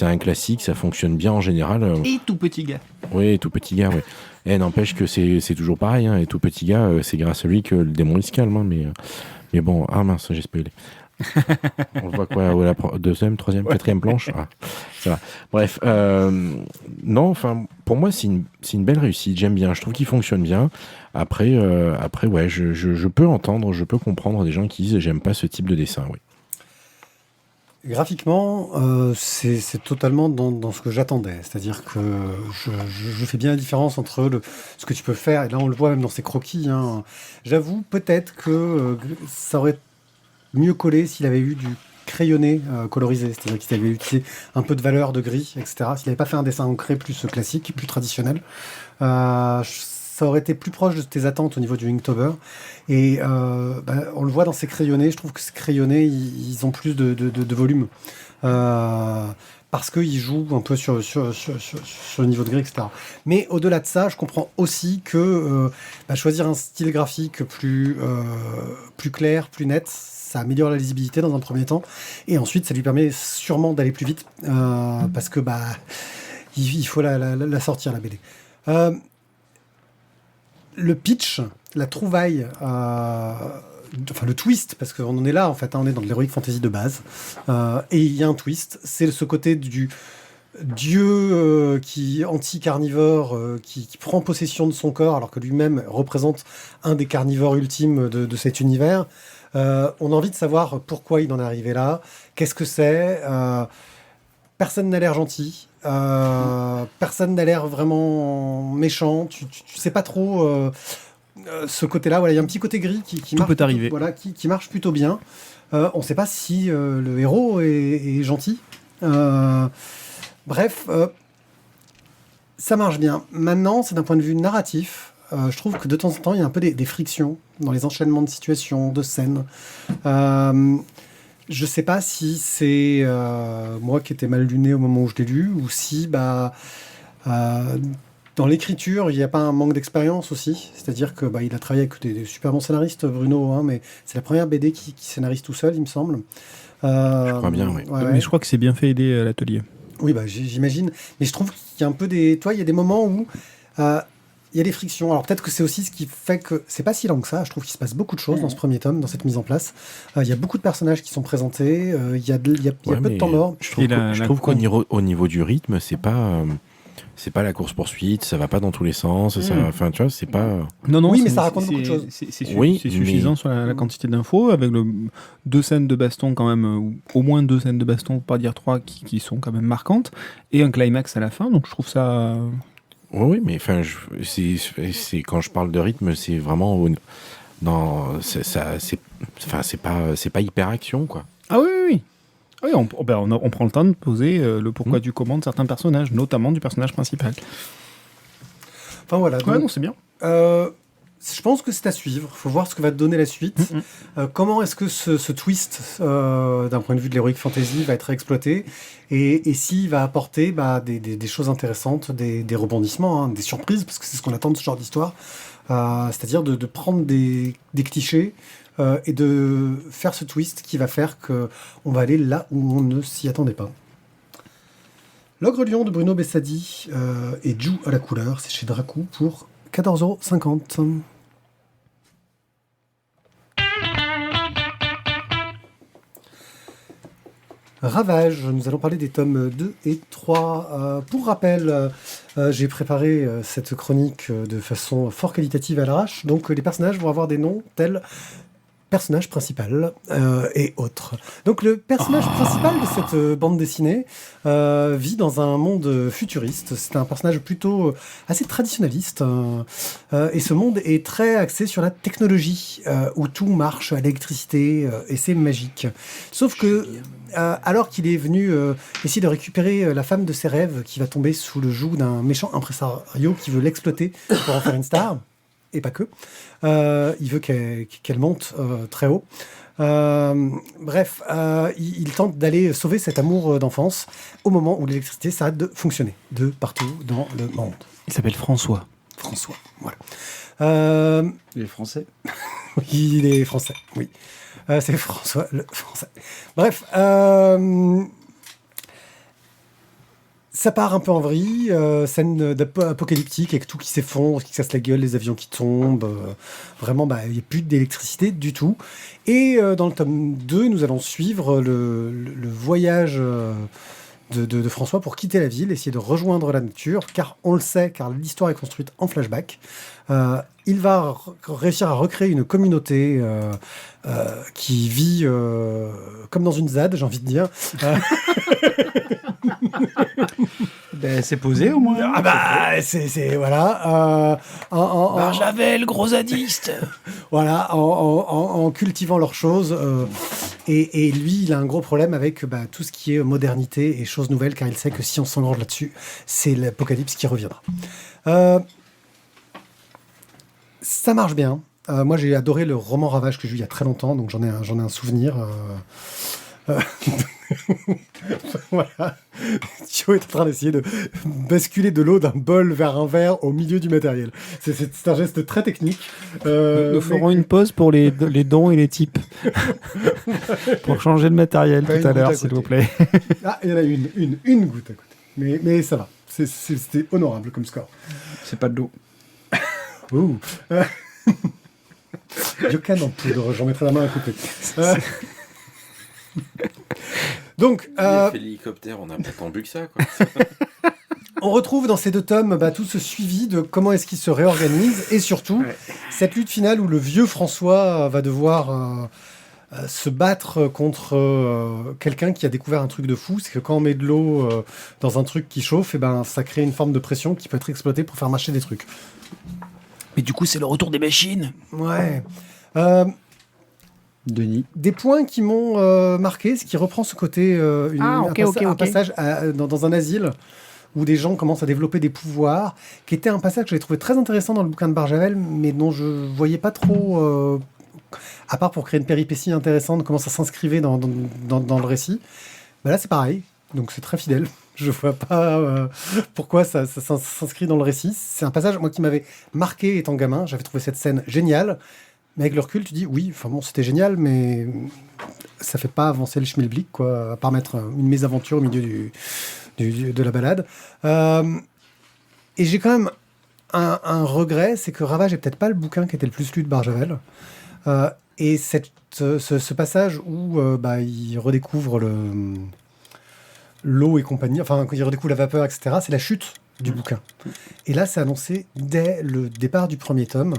un classique, ça fonctionne bien en général. Et tout petit gars. Oui, tout petit gars, ouais. Et n'empêche que c'est toujours pareil, hein, et tout petit gars, c'est grâce à lui que le démon il se calme, hein, mais bon, ah mince, j'ai spoilé. On le voit quoi, deuxième, troisième, quatrième planche, ça va. Bref, non, enfin, pour moi, c'est une belle réussite. J'aime bien. Je trouve qu'il fonctionne bien. Après, ouais, je peux entendre, je peux comprendre des gens qui disent j'aime pas ce type de dessin. Oui. Graphiquement, c'est totalement dans ce que j'attendais. C'est-à-dire que je fais bien la différence entre ce que tu peux faire, et là on le voit même dans ses croquis. Hein. J'avoue peut-être que ça aurait mieux collé s'il avait eu du crayonné colorisé, c'est-à-dire qu'il avait utilisé un peu de valeur de gris, etc. S'il n'avait pas fait un dessin ancré plus classique, plus traditionnel, ça aurait été plus proche de tes attentes au niveau du Inktober. Et on le voit dans ces crayonnés, je trouve que ces crayonnés, ils ont plus de volume. Parce qu'ils jouent un peu sur le niveau de gris, etc. Mais au-delà de ça, je comprends aussi que choisir un style graphique plus clair, plus net, ça améliore la lisibilité dans un premier temps, et ensuite ça lui permet sûrement d'aller plus vite, parce que il faut la sortir, la BD. Le pitch, la trouvaille, enfin le twist, parce qu'on en est là en fait, on est dans de l'heroic fantasy de base, et il y a un twist, c'est ce côté du dieu qui anti-carnivore, qui prend possession de son corps alors que lui-même représente un des carnivores ultimes de cet univers. On a envie de savoir pourquoi il en est arrivé là, qu'est-ce que c'est. Personne n'a l'air gentil, personne n'a l'air vraiment méchant, tu sais pas trop ce côté-là. Voilà, il y a un petit côté gris qui marche, peut arriver. Voilà, qui marche plutôt bien. On ne sait pas si le héros est gentil. Bref, ça marche bien. Maintenant, c'est d'un point de vue narratif. Je trouve que de temps en temps, il y a un peu des frictions dans les enchaînements de situations, de scènes. Je sais pas si c'est moi qui étais mal luné au moment où je l'ai lu, ou si dans l'écriture, il n'y a pas un manque d'expérience aussi. C'est-à-dire que il a travaillé avec des super bons scénaristes, Bruno, hein, mais c'est la première BD qui scénarise tout seul, il me semble. Je crois bien, oui. Mais je crois que c'est bien fait aider à l'atelier. Oui, j'imagine. Mais je trouve qu'il y a un peu il y a des moments où il y a des frictions. Alors peut-être que c'est aussi ce qui fait que c'est pas si lent que ça. Je trouve qu'il se passe beaucoup de choses dans ce premier tome, dans cette mise en place. Il y a beaucoup de personnages qui sont présentés. Il y a peu de temps mort. Je trouve qu'au niveau du rythme, c'est pas la course poursuite. Ça va pas dans tous les sens. Enfin, tu vois, c'est pas. Non, oui, mais ça raconte beaucoup de choses. C'est suffisant sur la quantité d'infos, avec 2 scènes de baston quand même, ou au moins 2 scènes de baston, pour pas dire 3, qui sont quand même marquantes, et un climax à la fin. Donc je trouve ça. Oui, mais enfin, c'est quand je parle de rythme, c'est vraiment c'est pas hyper action, quoi. Ah oui. Oui, on prend le temps de poser le pourquoi du comment de certains personnages, notamment du personnage principal. Enfin voilà. Ouais, non, c'est bien. Je pense que c'est à suivre. Il faut voir ce que va te donner la suite. Comment est-ce que ce twist, d'un point de vue de l'heroic fantasy, va être exploité, et s'il va apporter des choses intéressantes, des rebondissements, hein, des surprises, parce que c'est ce qu'on attend de ce genre d'histoire. C'est-à-dire de prendre des clichés et de faire ce twist qui va faire qu'on va aller là où on ne s'y attendait pas. L'Ogre Lion de Bruno Bessadi et Jou à la couleur, c'est chez Dracou pour 14,50 €. Ravage, nous allons parler des tomes 2 et 3. Pour rappel, j'ai préparé cette chronique de façon fort qualitative à l'arrache, donc les personnages vont avoir des noms tels personnage principal et autres. Donc le personnage principal de cette bande dessinée vit dans un monde futuriste. C'est un personnage plutôt assez traditionnaliste et ce monde est très axé sur la technologie où tout marche à l'électricité et c'est magique. Sauf que alors qu'il est venu essayer de récupérer la femme de ses rêves qui va tomber sous le joug d'un méchant impresario qui veut l'exploiter pour en faire une star, et pas que. Il veut qu'elle monte très haut. Bref, il tente d'aller sauver cet amour d'enfance au moment où l'électricité s'arrête de fonctionner de partout dans le monde. Il s'appelle François. François, voilà. Il est français. Oui, il est français, oui. C'est François le français. Bref, ça part un peu en vrille, scène apocalyptique avec tout qui s'effondre, qui casse la gueule, les avions qui tombent. Vraiment, il n'y a plus d'électricité du tout. Et dans le tome 2, nous allons suivre le voyage de François pour quitter la ville, essayer de rejoindre la nature, car on le sait, car l'histoire est construite en flashback. Il va réussir à recréer une communauté qui vit comme dans une ZAD, j'ai envie de dire. C'est posé au moins. C'est voilà. Barjavel, gros zadiste. Voilà, en cultivant leurs choses. Et lui, il a un gros problème avec tout ce qui est modernité et choses nouvelles, car il sait que si on s'engrange là-dessus, c'est l'apocalypse qui reviendra. Ça marche bien. Moi, j'ai adoré le roman Ravage que j'ai lu il y a très longtemps, donc j'en ai un souvenir. Voilà. Thio est en train d'essayer de basculer de l'eau d'un bol vers un verre au milieu du matériel. C'est un geste très technique. Nous ferons une pause pour les dons et les tips. Pour changer de matériel tout à l'heure, s'il vous plaît. Ah, il y en a une goutte à côté. Mais ça va. C'était honorable comme score. C'est pas de l'eau. Ouh. Yokan en poudre, j'en mettrai la main à couper. Donc, Il a fait l'hélicoptère, on a pas tant bu que ça, quoi. on retrouve dans ces deux tomes tout ce suivi de comment est-ce qu'il se réorganise et surtout cette lutte finale où le vieux François va devoir se battre contre quelqu'un qui a découvert un truc de fou. C'est que quand on met de l'eau dans un truc qui chauffe, ça crée une forme de pression qui peut être exploitée pour faire marcher des trucs. Mais du coup, c'est le retour des machines. Ouais. Denis. Des points qui m'ont marqué, ce qui reprend ce côté un passage dans un asile où des gens commencent à développer des pouvoirs, qui était un passage que j'avais trouvé très intéressant dans le bouquin de Barjavel, mais dont je voyais pas trop, à part pour créer une péripétie intéressante, comment ça s'inscrivait dans le récit. Là, c'est pareil, donc c'est très fidèle. Je vois pas pourquoi ça s'inscrit dans le récit. C'est un passage, moi, qui m'avait marqué étant gamin. J'avais trouvé cette scène géniale. Mais avec le recul, tu dis, oui, c'était génial, mais ça fait pas avancer le schmilblick, quoi, à part mettre une mésaventure au milieu de la balade. Et j'ai quand même un regret, c'est que Ravage est peut-être pas le bouquin qui était le plus lu de Barjavel. Et ce passage où il redécouvre l'eau et compagnie, enfin, quand il redécouvre la vapeur, etc., c'est la chute du bouquin. Et là, c'est annoncé dès le départ du premier tome.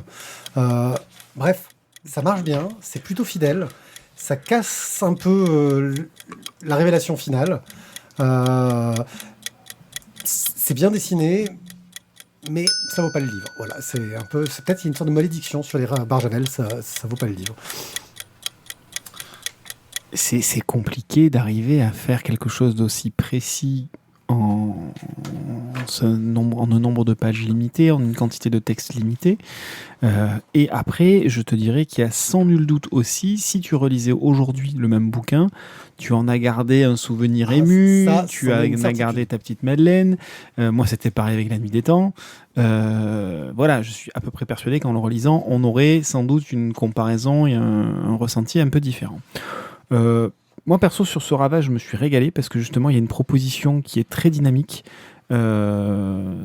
Bref, ça marche bien, c'est plutôt fidèle, ça casse un peu la révélation finale. C'est bien dessiné, mais ça vaut pas le livre. Voilà, c'est peut-être une sorte de malédiction sur les Barjavel, ça vaut pas le livre. C'est compliqué d'arriver à faire quelque chose d'aussi précis en un nombre de pages limité, en une quantité de texte limité. Et après, je te dirais qu'il y a sans nul doute aussi, si tu relisais aujourd'hui le même bouquin, tu en as gardé un souvenir ému, tu as gardé ta petite Madeleine. Moi, c'était pareil avec La Nuit des Temps. Voilà, je suis à peu près persuadé qu'en le relisant, on aurait sans doute une comparaison et un ressenti un peu différent. Moi, perso, sur ce ravage, je me suis régalé parce que justement, il y a une proposition qui est très dynamique.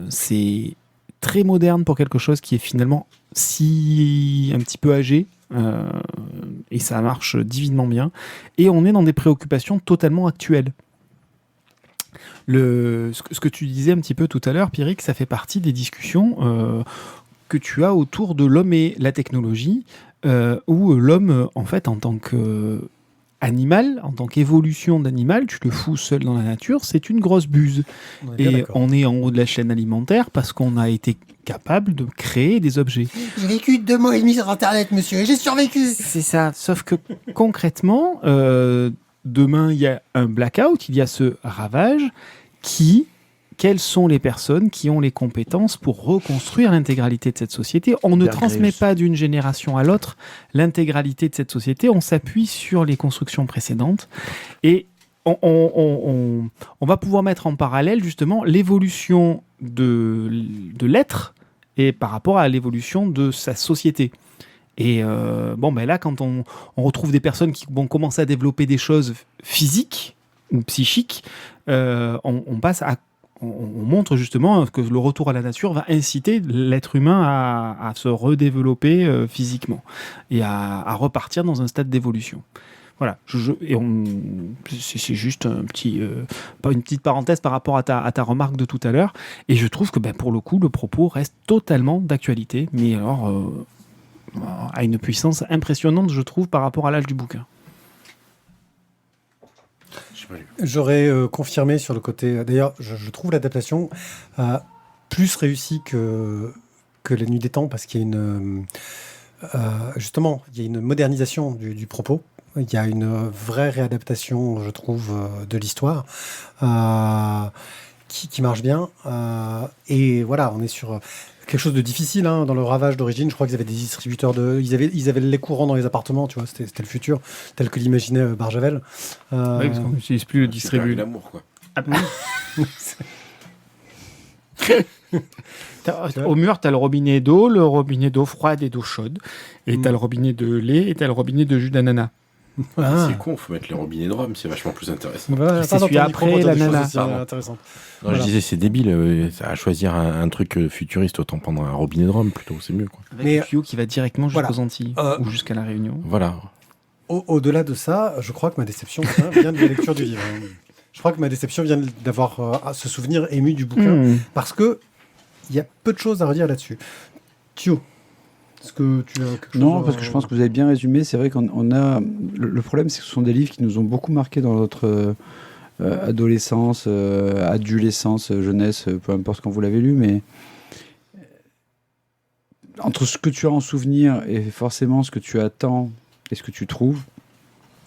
C'est très moderne pour quelque chose qui est finalement si un petit peu âgé. Et ça marche divinement bien. Et on est dans des préoccupations totalement actuelles. Ce que tu disais un petit peu tout à l'heure, Pierrick, ça fait partie des discussions que tu as autour de l'homme et la technologie, où l'homme, en fait, en tant que animal, en tant qu'évolution d'animal, tu le fous seul dans la nature, c'est une grosse buse. Et on est en haut de la chaîne alimentaire parce qu'on a été capable de créer des objets. J'ai vécu 2 mois et demi sur Internet, monsieur, et j'ai survécu. C'est ça, sauf que concrètement, demain, il y a un blackout, il y a ce ravage quelles sont les personnes qui ont les compétences pour reconstruire l'intégralité de cette société? On ne transmet pas d'une génération à l'autre l'intégralité de cette société, on s'appuie sur les constructions précédentes et on va pouvoir mettre en parallèle justement l'évolution de l'être et par rapport à l'évolution de sa société. Et là, quand on retrouve des personnes qui vont commencer à développer des choses physiques ou psychiques, on passe à on montre justement que le retour à la nature va inciter l'être humain à se redévelopper physiquement et à repartir dans un stade d'évolution. Voilà, c'est juste un petit, pas une petite parenthèse par rapport à ta remarque de tout à l'heure. Et je trouve que pour le coup, le propos reste totalement d'actualité, mais alors à une puissance impressionnante, je trouve, par rapport à l'âge du bouquin. J'aurais confirmé sur le côté... D'ailleurs, je trouve l'adaptation plus réussie que La Nuit des Temps, parce qu'il y a une... justement, il y a une modernisation du propos. Il y a une vraie réadaptation, je trouve, de l'histoire qui marche bien. Et voilà, on est sur... quelque chose de difficile dans le ravage d'origine. Je crois qu'ils avaient des distributeurs ils avaient le lait courant dans les appartements, tu vois, c'était le futur, tel que l'imaginait Barjavel. Oui, parce qu'on n'utilise plus le distributeur. L'amour, quoi. Au mur, tu as le robinet d'eau froide et d'eau chaude. Et tu as le robinet de lait et tu as le robinet de jus d'ananas. C'est con, faut mettre les robinets de rhum, c'est vachement plus intéressant. Voilà, c'est celui après l'ananas. Non, voilà. Je disais, c'est débile, à choisir un truc futuriste, autant prendre un robinet de rhum plutôt, c'est mieux. Quoi. Avec un tuyau qui va directement jusqu'aux Antilles ou jusqu'à La Réunion. Voilà. Au-delà de ça, je crois que ma déception vient de la lecture du livre. Je crois que ma déception vient d'avoir ce souvenir ému du bouquin, parce que il y a peu de choses à redire là-dessus. Thio, est-ce que tu as quelque chose Non, parce que je pense que vous avez bien résumé. C'est vrai qu'on a... Le problème, c'est que ce sont des livres qui nous ont beaucoup marqué dans notre adolescence, adolescence, jeunesse, peu importe quand vous l'avez lu, mais entre ce que tu as en souvenir et forcément ce que tu attends et ce que tu trouves,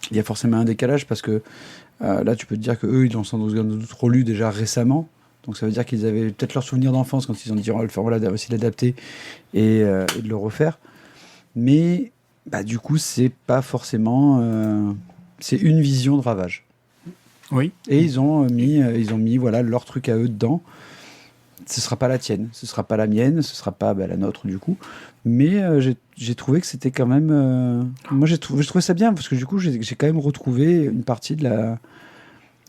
il y a forcément un décalage, parce que là, tu peux te dire qu'eux, ils l'ont sans doute relu déjà récemment. Donc ça veut dire qu'ils avaient peut-être leur souvenir d'enfance quand ils ont dit on va le faire, voilà, on va essayer de l'adapter et de le refaire. Mais du coup, c'est pas forcément... c'est une vision de ravage. Oui. Et ils ont mis voilà, leur truc à eux dedans. Ce sera pas la tienne, ce sera pas la mienne, ce sera pas la nôtre du coup. Mais j'ai trouvé que c'était quand même... moi, je trouvais ça bien, parce que du coup, j'ai quand même retrouvé une partie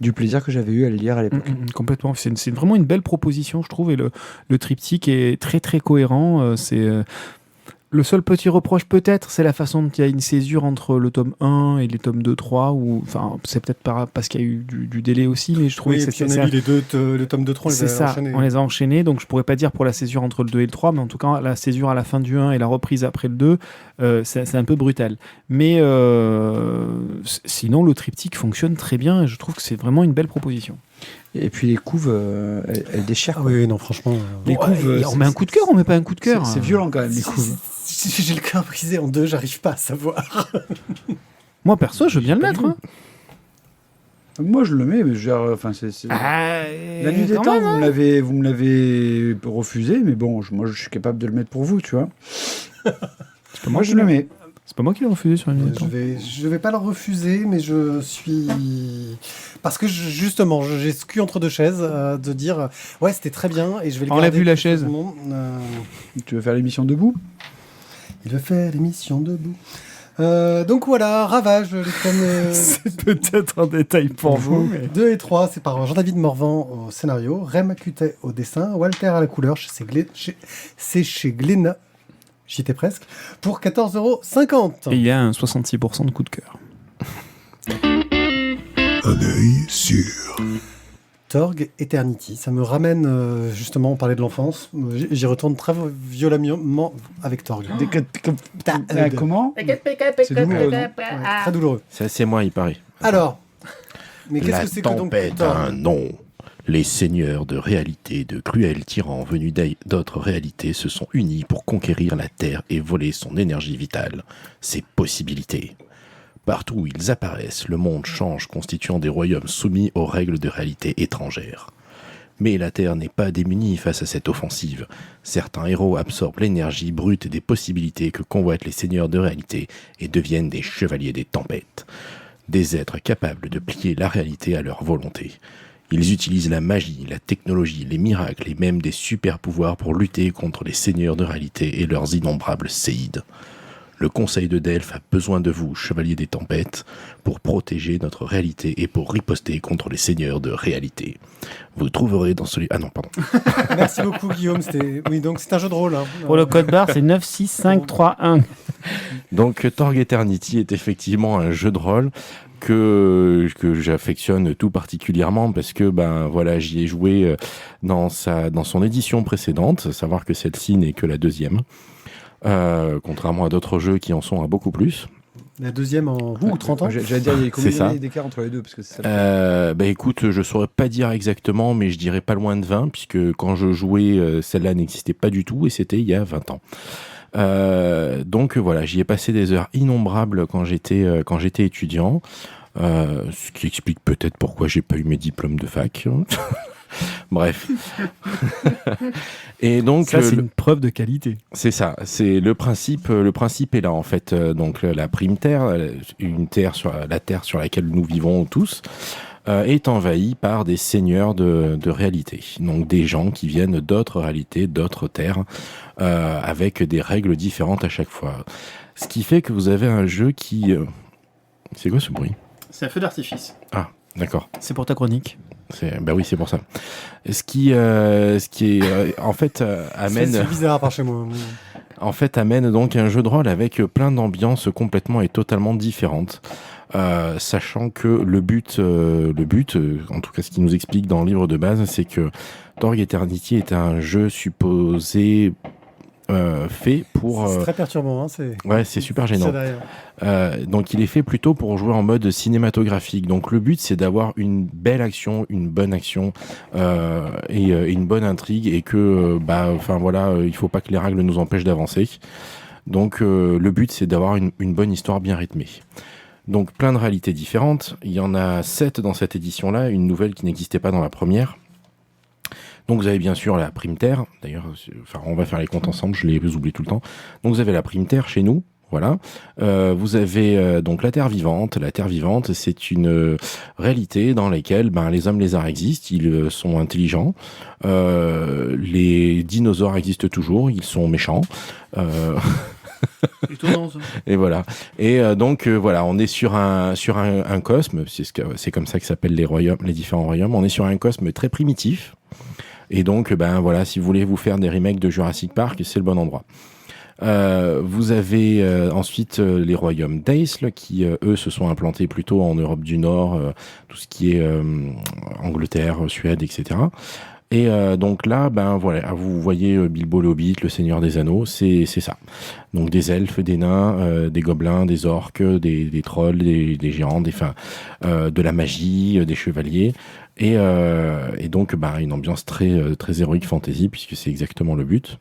du plaisir que j'avais eu à le lire à l'époque. Complètement. C'est vraiment une belle proposition, je trouve, et le triptyque est très très cohérent. Le seul petit reproche, peut-être, c'est la façon dont il y a une césure entre le tome 1 et les tomes 2, 3, enfin, c'est peut-être parce qu'il y a eu du délai aussi, mais je trouvais que c'était ça. Le tome 2, 3, c'est ça, on les a enchaînés, donc je pourrais pas dire pour la césure entre le 2 et le 3, mais en tout cas, la césure à la fin du 1 et la reprise après le 2, c'est un peu brutal. Mais sinon, le triptyque fonctionne très bien, et je trouve que c'est vraiment une belle proposition. Et puis les couves, elles déchirent. Ah oui, non, franchement. Les couves, on met un coup de cœur, on met pas un coup de cœur. C'est violent quand même, les couves. J'ai le cœur brisé en deux, j'arrive pas à savoir. Moi, perso, je veux bien le mettre. Moi, je le mets, mais enfin, La Nuit des Temps, vous me l'avez refusé, mais bon, moi, je suis capable de le mettre pour vous, tu vois. Moi, je le mets. C'est pas moi qui l'ai refusé sur La Nuit des Temps. Je vais pas le refuser, mais je suis... Parce que justement, j'ai ce cul entre deux chaises de dire ouais, c'était très bien et je vais le garder. Enlève lui la chaise. Tu veux faire l'émission debout ? Il veut faire l'émission debout. Donc voilà, Ravage, les tomes C'est peut-être un détail pour vous. Mais... 2 et 3, c'est par Jean-David Morvan au scénario, Rem Cutet au dessin, Walter à la couleur, c'est chez Glénat, j'y étais presque, pour 14,50 €. Et il y a un 66% de coup de cœur. Un œil sûr. Torg Eternity, ça me ramène justement, on parlait de l'enfance, j'y retourne très violemment avec Torg. Comment C'est douloureux, non Ouais, très douloureux. C'est assez moi, il paraît. Alors, mais qu'est-ce La que c'est que donc tempête Torg a un nom. Les seigneurs de réalité, de cruels tyrans venus d'autres réalités se sont unis pour conquérir la Terre et voler son énergie vitale, ses possibilités. Partout où ils apparaissent, le monde change, constituant des royaumes soumis aux règles de réalité étrangères. Mais la Terre n'est pas démunie face à cette offensive. Certains héros absorbent l'énergie brute et des possibilités que convoitent les seigneurs de réalité et deviennent des chevaliers des tempêtes. Des êtres capables de plier la réalité à leur volonté. Ils utilisent la magie, la technologie, les miracles et même des super-pouvoirs pour lutter contre les seigneurs de réalité et leurs innombrables séides. Le Conseil de Delphes a besoin de vous, chevaliers des tempêtes, pour protéger notre réalité et pour riposter contre les seigneurs de réalité. Vous trouverez dans celui... Ah non, pardon. Merci beaucoup Guillaume, oui, donc c'est un jeu de rôle. Hein. Pour le code barre, c'est 96531. Donc Torg Eternity est effectivement un jeu de rôle que j'affectionne tout particulièrement parce que voilà, j'y ai joué dans son édition précédente, savoir que celle-ci n'est que la deuxième. Contrairement à d'autres jeux qui en sont à beaucoup plus. La deuxième en 30 ans. J'allais dire, il y a combien d'années d'écart entre les deux parce que c'est ça. Écoute, je saurais pas dire exactement, mais je dirais pas loin de 20, puisque quand je jouais, celle-là n'existait pas du tout, et c'était il y a 20 ans. Donc voilà, j'y ai passé des heures innombrables quand j'étais étudiant, ce qui explique peut-être pourquoi j'ai pas eu mes diplômes de fac. Bref. Et donc ça, c'est une preuve de qualité. C'est ça. C'est le principe est là en fait. Donc la prime terre, la terre sur laquelle nous vivons tous, est envahie par des seigneurs de réalité. Donc des gens qui viennent d'autres réalités, d'autres terres, avec des règles différentes à chaque fois. Ce qui fait que vous avez un jeu qui... C'est quoi ce bruit ? C'est un feu d'artifice. Ah, d'accord. C'est pour ta chronique. Oui, c'est pour ça. Ce qui est en fait amène. C'est bizarre par chez moi. En fait, amène donc un jeu de rôle avec plein d'ambiances complètement et totalement différentes, sachant que le but, en tout cas, ce qui nous explique dans le livre de base, c'est que Torg Eternity est un jeu supposé fait pour... C'est très perturbant, hein, Ouais, c'est super gênant. Donc il est fait plutôt pour jouer en mode cinématographique. Donc le but, c'est d'avoir une belle action, une bonne action et une bonne intrigue, et que il faut pas que les règles nous empêchent d'avancer. Donc le but, c'est d'avoir une bonne histoire bien rythmée. Donc plein de réalités différentes. Il y en a 7 dans cette édition-là, une nouvelle qui n'existait pas dans la première. Donc vous avez bien sûr la prime terre, d'ailleurs, on va faire les comptes ensemble, je les oublie tout le temps. Donc vous avez la prime terre chez nous, voilà. Vous avez donc la terre vivante. La terre vivante, c'est une réalité dans laquelle les hommes lézards existent, ils sont intelligents. Les dinosaures existent toujours, ils sont méchants. Et voilà. Et donc voilà, on est sur un cosme, c'est comme ça que s'appellent les différents royaumes. On est sur un cosme très primitif. Et donc, voilà, si vous voulez vous faire des remakes de Jurassic Park, c'est le bon endroit. Vous avez ensuite les royaumes d'Aesle qui, eux, se sont implantés plutôt en Europe du Nord, tout ce qui est Angleterre, Suède, etc. Et donc là, voilà, vous voyez Bilbo le Hobbit, le Seigneur des Anneaux, c'est ça. Donc des elfes, des nains, des gobelins, des orques, des trolls, des géants, de la magie, des chevaliers. Et donc une ambiance très, très héroïque fantasy, puisque c'est exactement le but.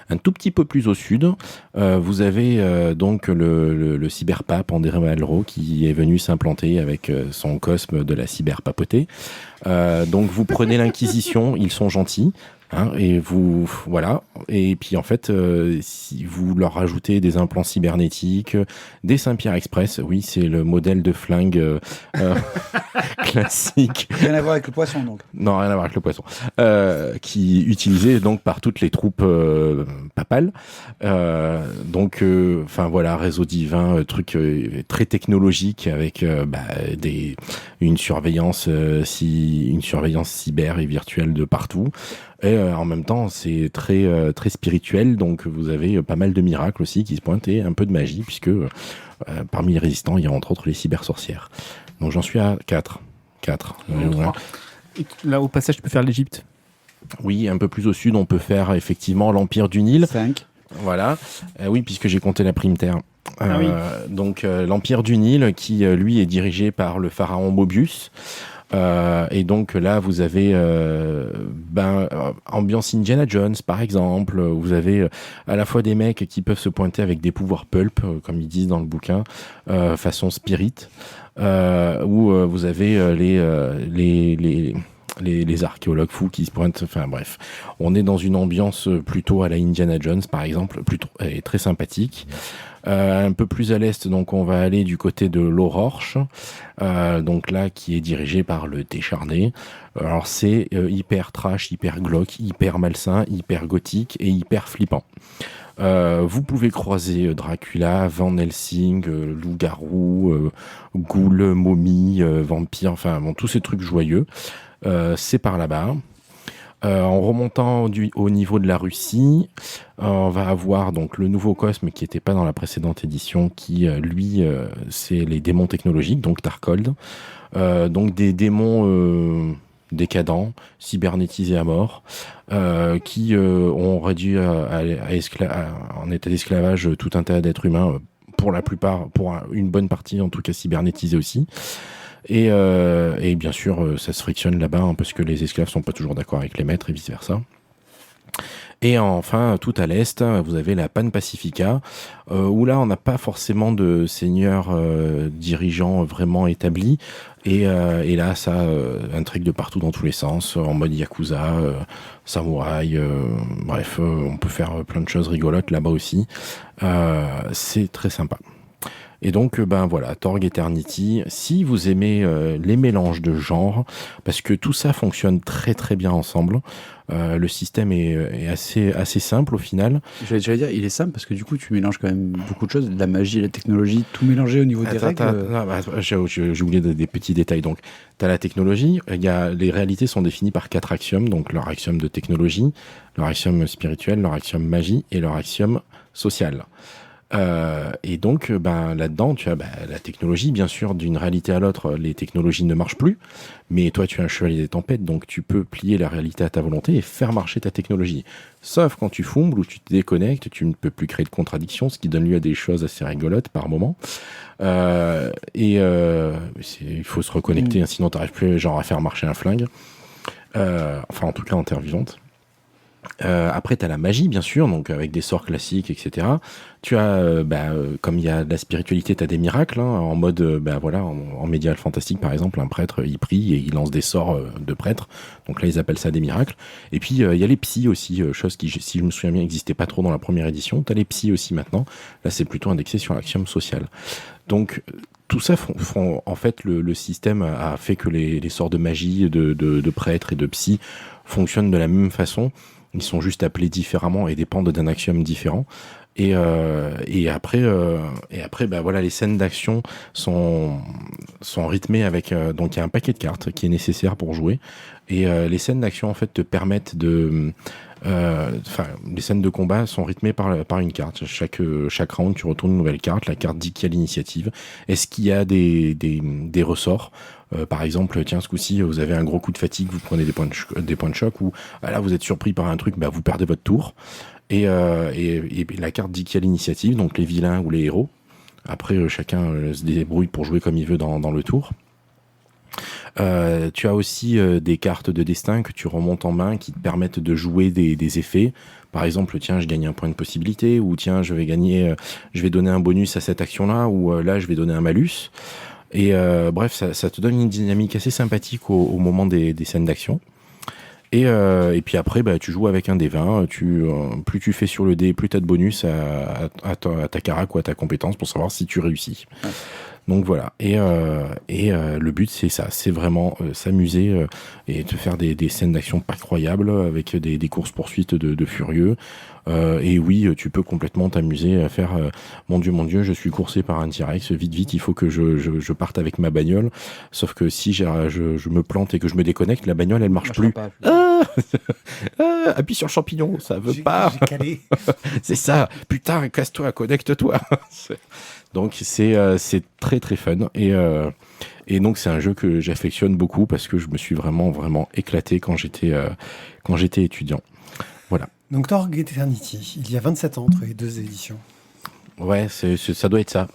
Un tout petit peu plus au sud, vous avez donc le cyberpape André Malraux qui est venu s'implanter avec son cosme de la cyberpapauté. Donc vous prenez l'Inquisition, ils sont gentils. Hein, et vous voilà, et puis en fait si vous leur rajoutez des implants cybernétiques, des Saint-Pierre Express, oui c'est le modèle de flingue classique, Rien à voir avec le poisson, donc. non rien à voir avec le poisson, qui est utilisé donc par toutes les troupes papales, donc enfin voilà, réseau divin, truc très technologique avec une surveillance cyber et virtuelle de partout. Et en même temps, c'est très spirituel, donc vous avez pas mal de miracles aussi qui se pointent et un peu de magie, puisque parmi les résistants, il y a entre autres les cybersorcières. Donc j'en suis à 4. Voilà. Et là, au passage, tu peux faire l'Égypte. Oui, un peu plus au sud, on peut faire effectivement l'Empire du Nil. 5. Voilà. Oui, puisque j'ai compté la prime terre. Oui. Donc l'Empire du Nil, qui lui est dirigé par le pharaon Mobius. Et donc là, vous avez ambiance Indiana Jones, par exemple. Vous avez à la fois des mecs qui peuvent se pointer avec des pouvoirs pulp, comme ils disent dans le bouquin, façon spirit, où vous avez les archéologues fous qui se pointent. Enfin bref, on est dans une ambiance plutôt à la Indiana Jones, par exemple, plutôt et très sympathique. Un peu plus à l'est, donc on va aller du côté de l'Aurorche, donc là qui est dirigé par le Décharné. Alors c'est hyper trash, hyper glauque, hyper malsain, hyper gothique et hyper flippant. Vous pouvez croiser Dracula, Van Helsing, loup-garou, ghoul, momie, vampire, enfin bon, tous ces trucs joyeux. C'est par là-bas. En remontant au niveau de la Russie, on va avoir donc le nouveau Cosme qui n'était pas dans la précédente édition, qui lui c'est les démons technologiques, donc Tarkold, donc des démons décadents, cybernétisés à mort, qui ont réduit en état d'esclavage tout un tas d'êtres humains, pour la plupart, pour une bonne partie en tout cas cybernétisés aussi. Et bien sûr, ça se frictionne là-bas, hein, parce que les esclaves sont pas toujours d'accord avec les maîtres et vice-versa. Et enfin, tout à l'est, vous avez la Pan Pacifica, où là, on n'a pas forcément de seigneur dirigeant vraiment établi. Et là, ça intrigue de partout dans tous les sens, en mode Yakuza, samouraï, bref, on peut faire plein de choses rigolotes là-bas aussi. C'est très sympa. Et donc, voilà, Torg Eternity, si vous aimez les mélanges de genres, parce que tout ça fonctionne très très bien ensemble, le système est assez simple au final. J'allais dire, il est simple parce que du coup, tu mélanges quand même beaucoup de choses, de la magie, la technologie, tout mélangé au niveau des règles. J'ai oublié des petits détails. Donc, tu as la technologie, les réalités sont définies par 4 axiomes, donc leur axiome de technologie, leur axiome spirituel, leur axiome magie et leur axiome social. Et donc là-dedans tu as la technologie, bien sûr, d'une réalité à l'autre les technologies ne marchent plus, mais toi tu es un chevalier des tempêtes, donc tu peux plier la réalité à ta volonté et faire marcher ta technologie, sauf quand tu fumbles ou tu te déconnectes, tu ne peux plus créer de contradictions, ce qui donne lieu à des choses assez rigolotes par moment. Il faut se reconnecter, sinon tu n'arrives plus genre à faire marcher un flingue, enfin en tout cas en terre vivante. Après, tu as la magie, bien sûr, donc avec des sorts classiques, etc. Tu as, comme il y a de la spiritualité, tu as des miracles, hein, en mode, en médiéval fantastique, par exemple, un prêtre, il prie et il lance des sorts de prêtre. Donc là, ils appellent ça des miracles. Et puis, il y a les psys aussi, chose qui, si je me souviens bien, n'existait pas trop dans la première édition. Tu as les psys aussi maintenant. Là, c'est plutôt indexé sur l'axiome social. Donc, tout ça en fait, le système a fait que les sorts de magie, de prêtres et de psy fonctionnent de la même façon. Ils sont juste appelés différemment et dépendent d'un axiome différent. Et après, les scènes d'action sont rythmées avec donc il y a un paquet de cartes qui est nécessaire pour jouer. Et les scènes d'action en fait te permettent les scènes de combat sont rythmées par une carte. Chaque round, tu retournes une nouvelle carte. La carte dit qu'il y a l'initiative. Est-ce qu'il y a des ressorts? Par exemple, tiens, ce coup-ci, vous avez un gros coup de fatigue, vous prenez des points de choc, ou là, vous êtes surpris par un truc, vous perdez votre tour. Et la carte dit qu'il y a l'initiative, donc les vilains ou les héros. Après, chacun se débrouille pour jouer comme il veut dans le tour. Tu as aussi des cartes de destin que tu remontes en main qui te permettent de jouer des effets. Par exemple, tiens, je gagne un point de possibilité, ou tiens, je vais donner un bonus à cette action-là, ou là, je vais donner un malus. Et bref, ça te donne une dynamique assez sympathique au moment des scènes d'action. Et puis après, tu joues avec un des 20. Plus tu fais sur le dé, plus tu as de bonus à ta carac ou à ta compétence pour savoir si tu réussis. Ouais. Donc voilà. Et le but, c'est ça. C'est vraiment s'amuser et te faire des scènes d'action pas croyables avec des courses-poursuites de furieux. Et oui, tu peux complètement t'amuser à faire mon Dieu, je suis coursé par un T-Rex, vite, il faut que je parte avec ma bagnole. Sauf que si je me plante et que je me déconnecte, la bagnole, elle marche plus. Appuie sur le champignon, ça veut pas. J'ai calé. C'est ça. Putain, casse-toi, connecte-toi. Donc c'est très très fun. Et donc c'est un jeu que j'affectionne beaucoup parce que je me suis vraiment éclaté quand j'étais étudiant. Voilà. Donc Torg Eternity, il y a 27 ans entre les deux éditions. Ouais, ça doit être ça.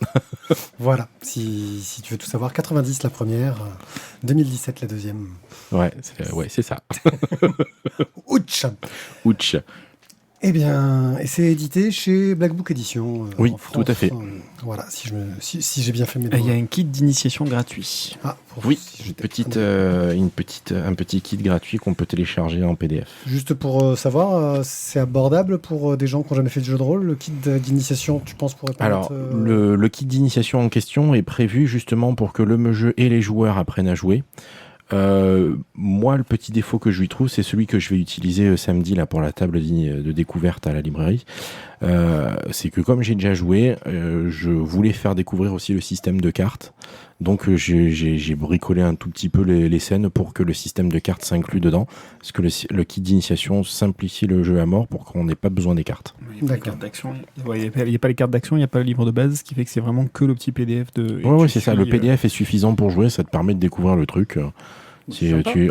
Voilà, si tu veux tout savoir, 90 la première, 2017 la deuxième. Ouais, c'est ça. Ouch. Eh bien, et c'est édité chez Black Book Édition. Oui, en France. Tout à fait. Voilà, si j'ai bien fait mes Il devoirs. y a un kit d'initiation gratuit. Oui, un petit kit gratuit qu'on peut télécharger en PDF. Juste pour savoir, c'est abordable pour des gens qui n'ont jamais fait de jeu de rôle. Le kit d'initiation, tu penses pourrait pas Alors, le kit d'initiation en question est prévu justement pour que le jeu et les joueurs apprennent à jouer. Moi, le petit défaut que je lui trouve, c'est celui que je vais utiliser samedi là pour la table de découverte à la librairie. C'est que comme j'ai déjà joué, je voulais faire découvrir aussi le système de cartes. Donc j'ai bricolé un tout petit peu les scènes pour que le système de cartes s'inclue dedans. Parce que le kit d'initiation simplifie le jeu à mort pour qu'on n'ait pas besoin des cartes. Il n'y a pas les cartes d'action, il n'y a pas le livre de base, ce qui fait que c'est vraiment que le petit PDF de... Ouais, c'est ça. Le PDF est suffisant pour jouer, ça te permet de découvrir le truc.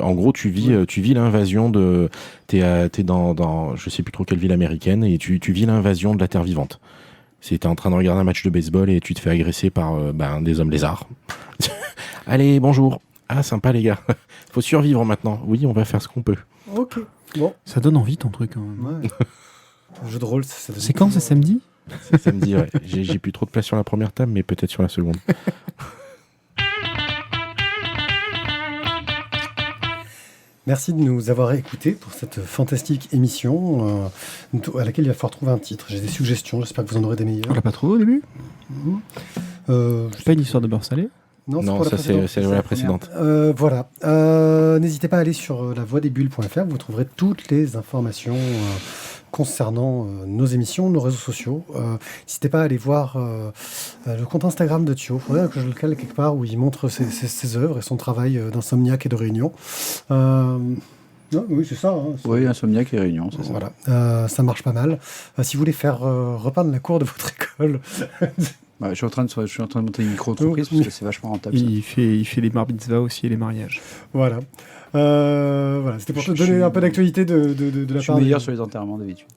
En gros, tu vis l'invasion de... T'es dans je sais plus trop quelle ville américaine, et tu vis l'invasion de la Terre vivante. T'es en train de regarder un match de baseball et tu te fais agresser par des hommes lézards. Allez, bonjour. Ah, sympa les gars. Faut survivre maintenant. Oui, on va faire ce qu'on peut. Ok, bon. Ça donne envie ton truc quand même. Ouais. Le jeu de rôle, C'est quand, c'est samedi ? C'est samedi, ouais. J'ai plus trop de place sur la première table, mais peut-être sur la seconde. Merci de nous avoir écoutés pour cette fantastique émission à laquelle il va falloir trouver un titre. J'ai des suggestions, j'espère que vous en aurez des meilleurs. On l'a pas trouvé au début ? C'est pas une histoire de beurre salé ? Non, ça c'est la précédente. Voilà. N'hésitez pas à aller sur lavoidesbulles.fr, vous trouverez toutes les informations concernant nos émissions, nos réseaux sociaux. N'hésitez pas à aller voir le compte Instagram de Thio. Il faudrait que je le cale quelque part où il montre ses œuvres et son travail d'insomniaque et de réunion. Non, oui, c'est ça. Hein, oui, insomniaque et réunion, c'est ça. Voilà. Ça marche pas mal. Si vous voulez faire repeindre la cour de votre école... je suis en train de monter une micro-entreprise parce que c'est vachement rentable. Il fait les bar mitzvahs aussi et les mariages. Voilà. C'était pour te donner un peu d'actualité de la part. Je suis meilleur sur les enterrements d'habitude.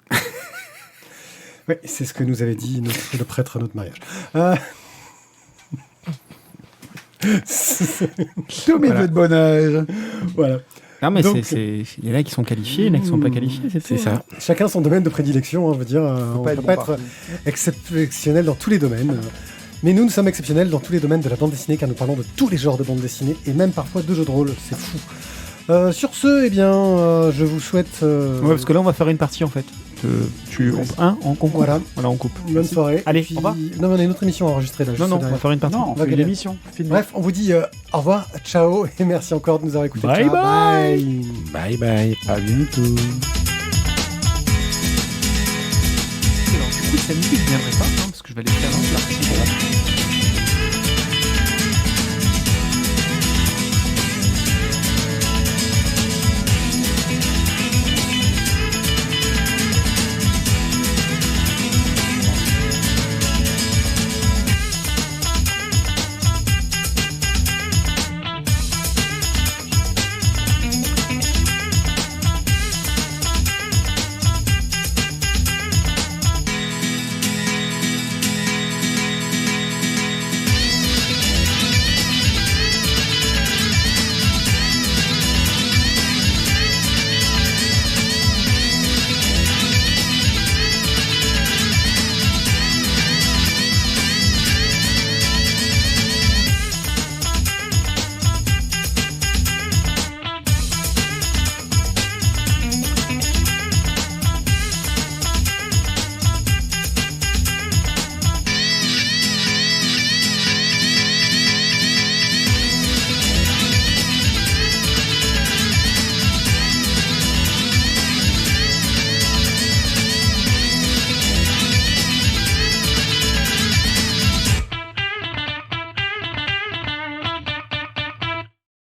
Oui, c'est ce que nous avait dit le prêtre à notre mariage. Tous mes vœux de bon âge. Voilà. Non, mais donc, il y en a qui sont qualifiés, il y en a qui ne sont pas qualifiés, c'est ça. Chacun son domaine de prédilection, je veux dire. On ne peut pas être exceptionnel dans tous les domaines. Mais nous sommes exceptionnels dans tous les domaines de la bande dessinée, car nous parlons de tous les genres de bande dessinée, et même parfois de jeux de rôle. C'est fou. Sur ce, je vous souhaite... Ouais, parce que là, on va faire une partie, en fait. On coupe. Voilà, on coupe. Bonne soirée. Allez, au revoir. Non, mais on a une autre émission à enregistrer, là. Non, on va faire une partie. Non, on fait l'émission. Bref, on vous dit au revoir, ciao, et merci encore de nous avoir écoutés. Bye ciao, bye. Bye bye. À bientôt. Alors, du coup, samedi, je ne viendrai pas, parce que je vais aller faire un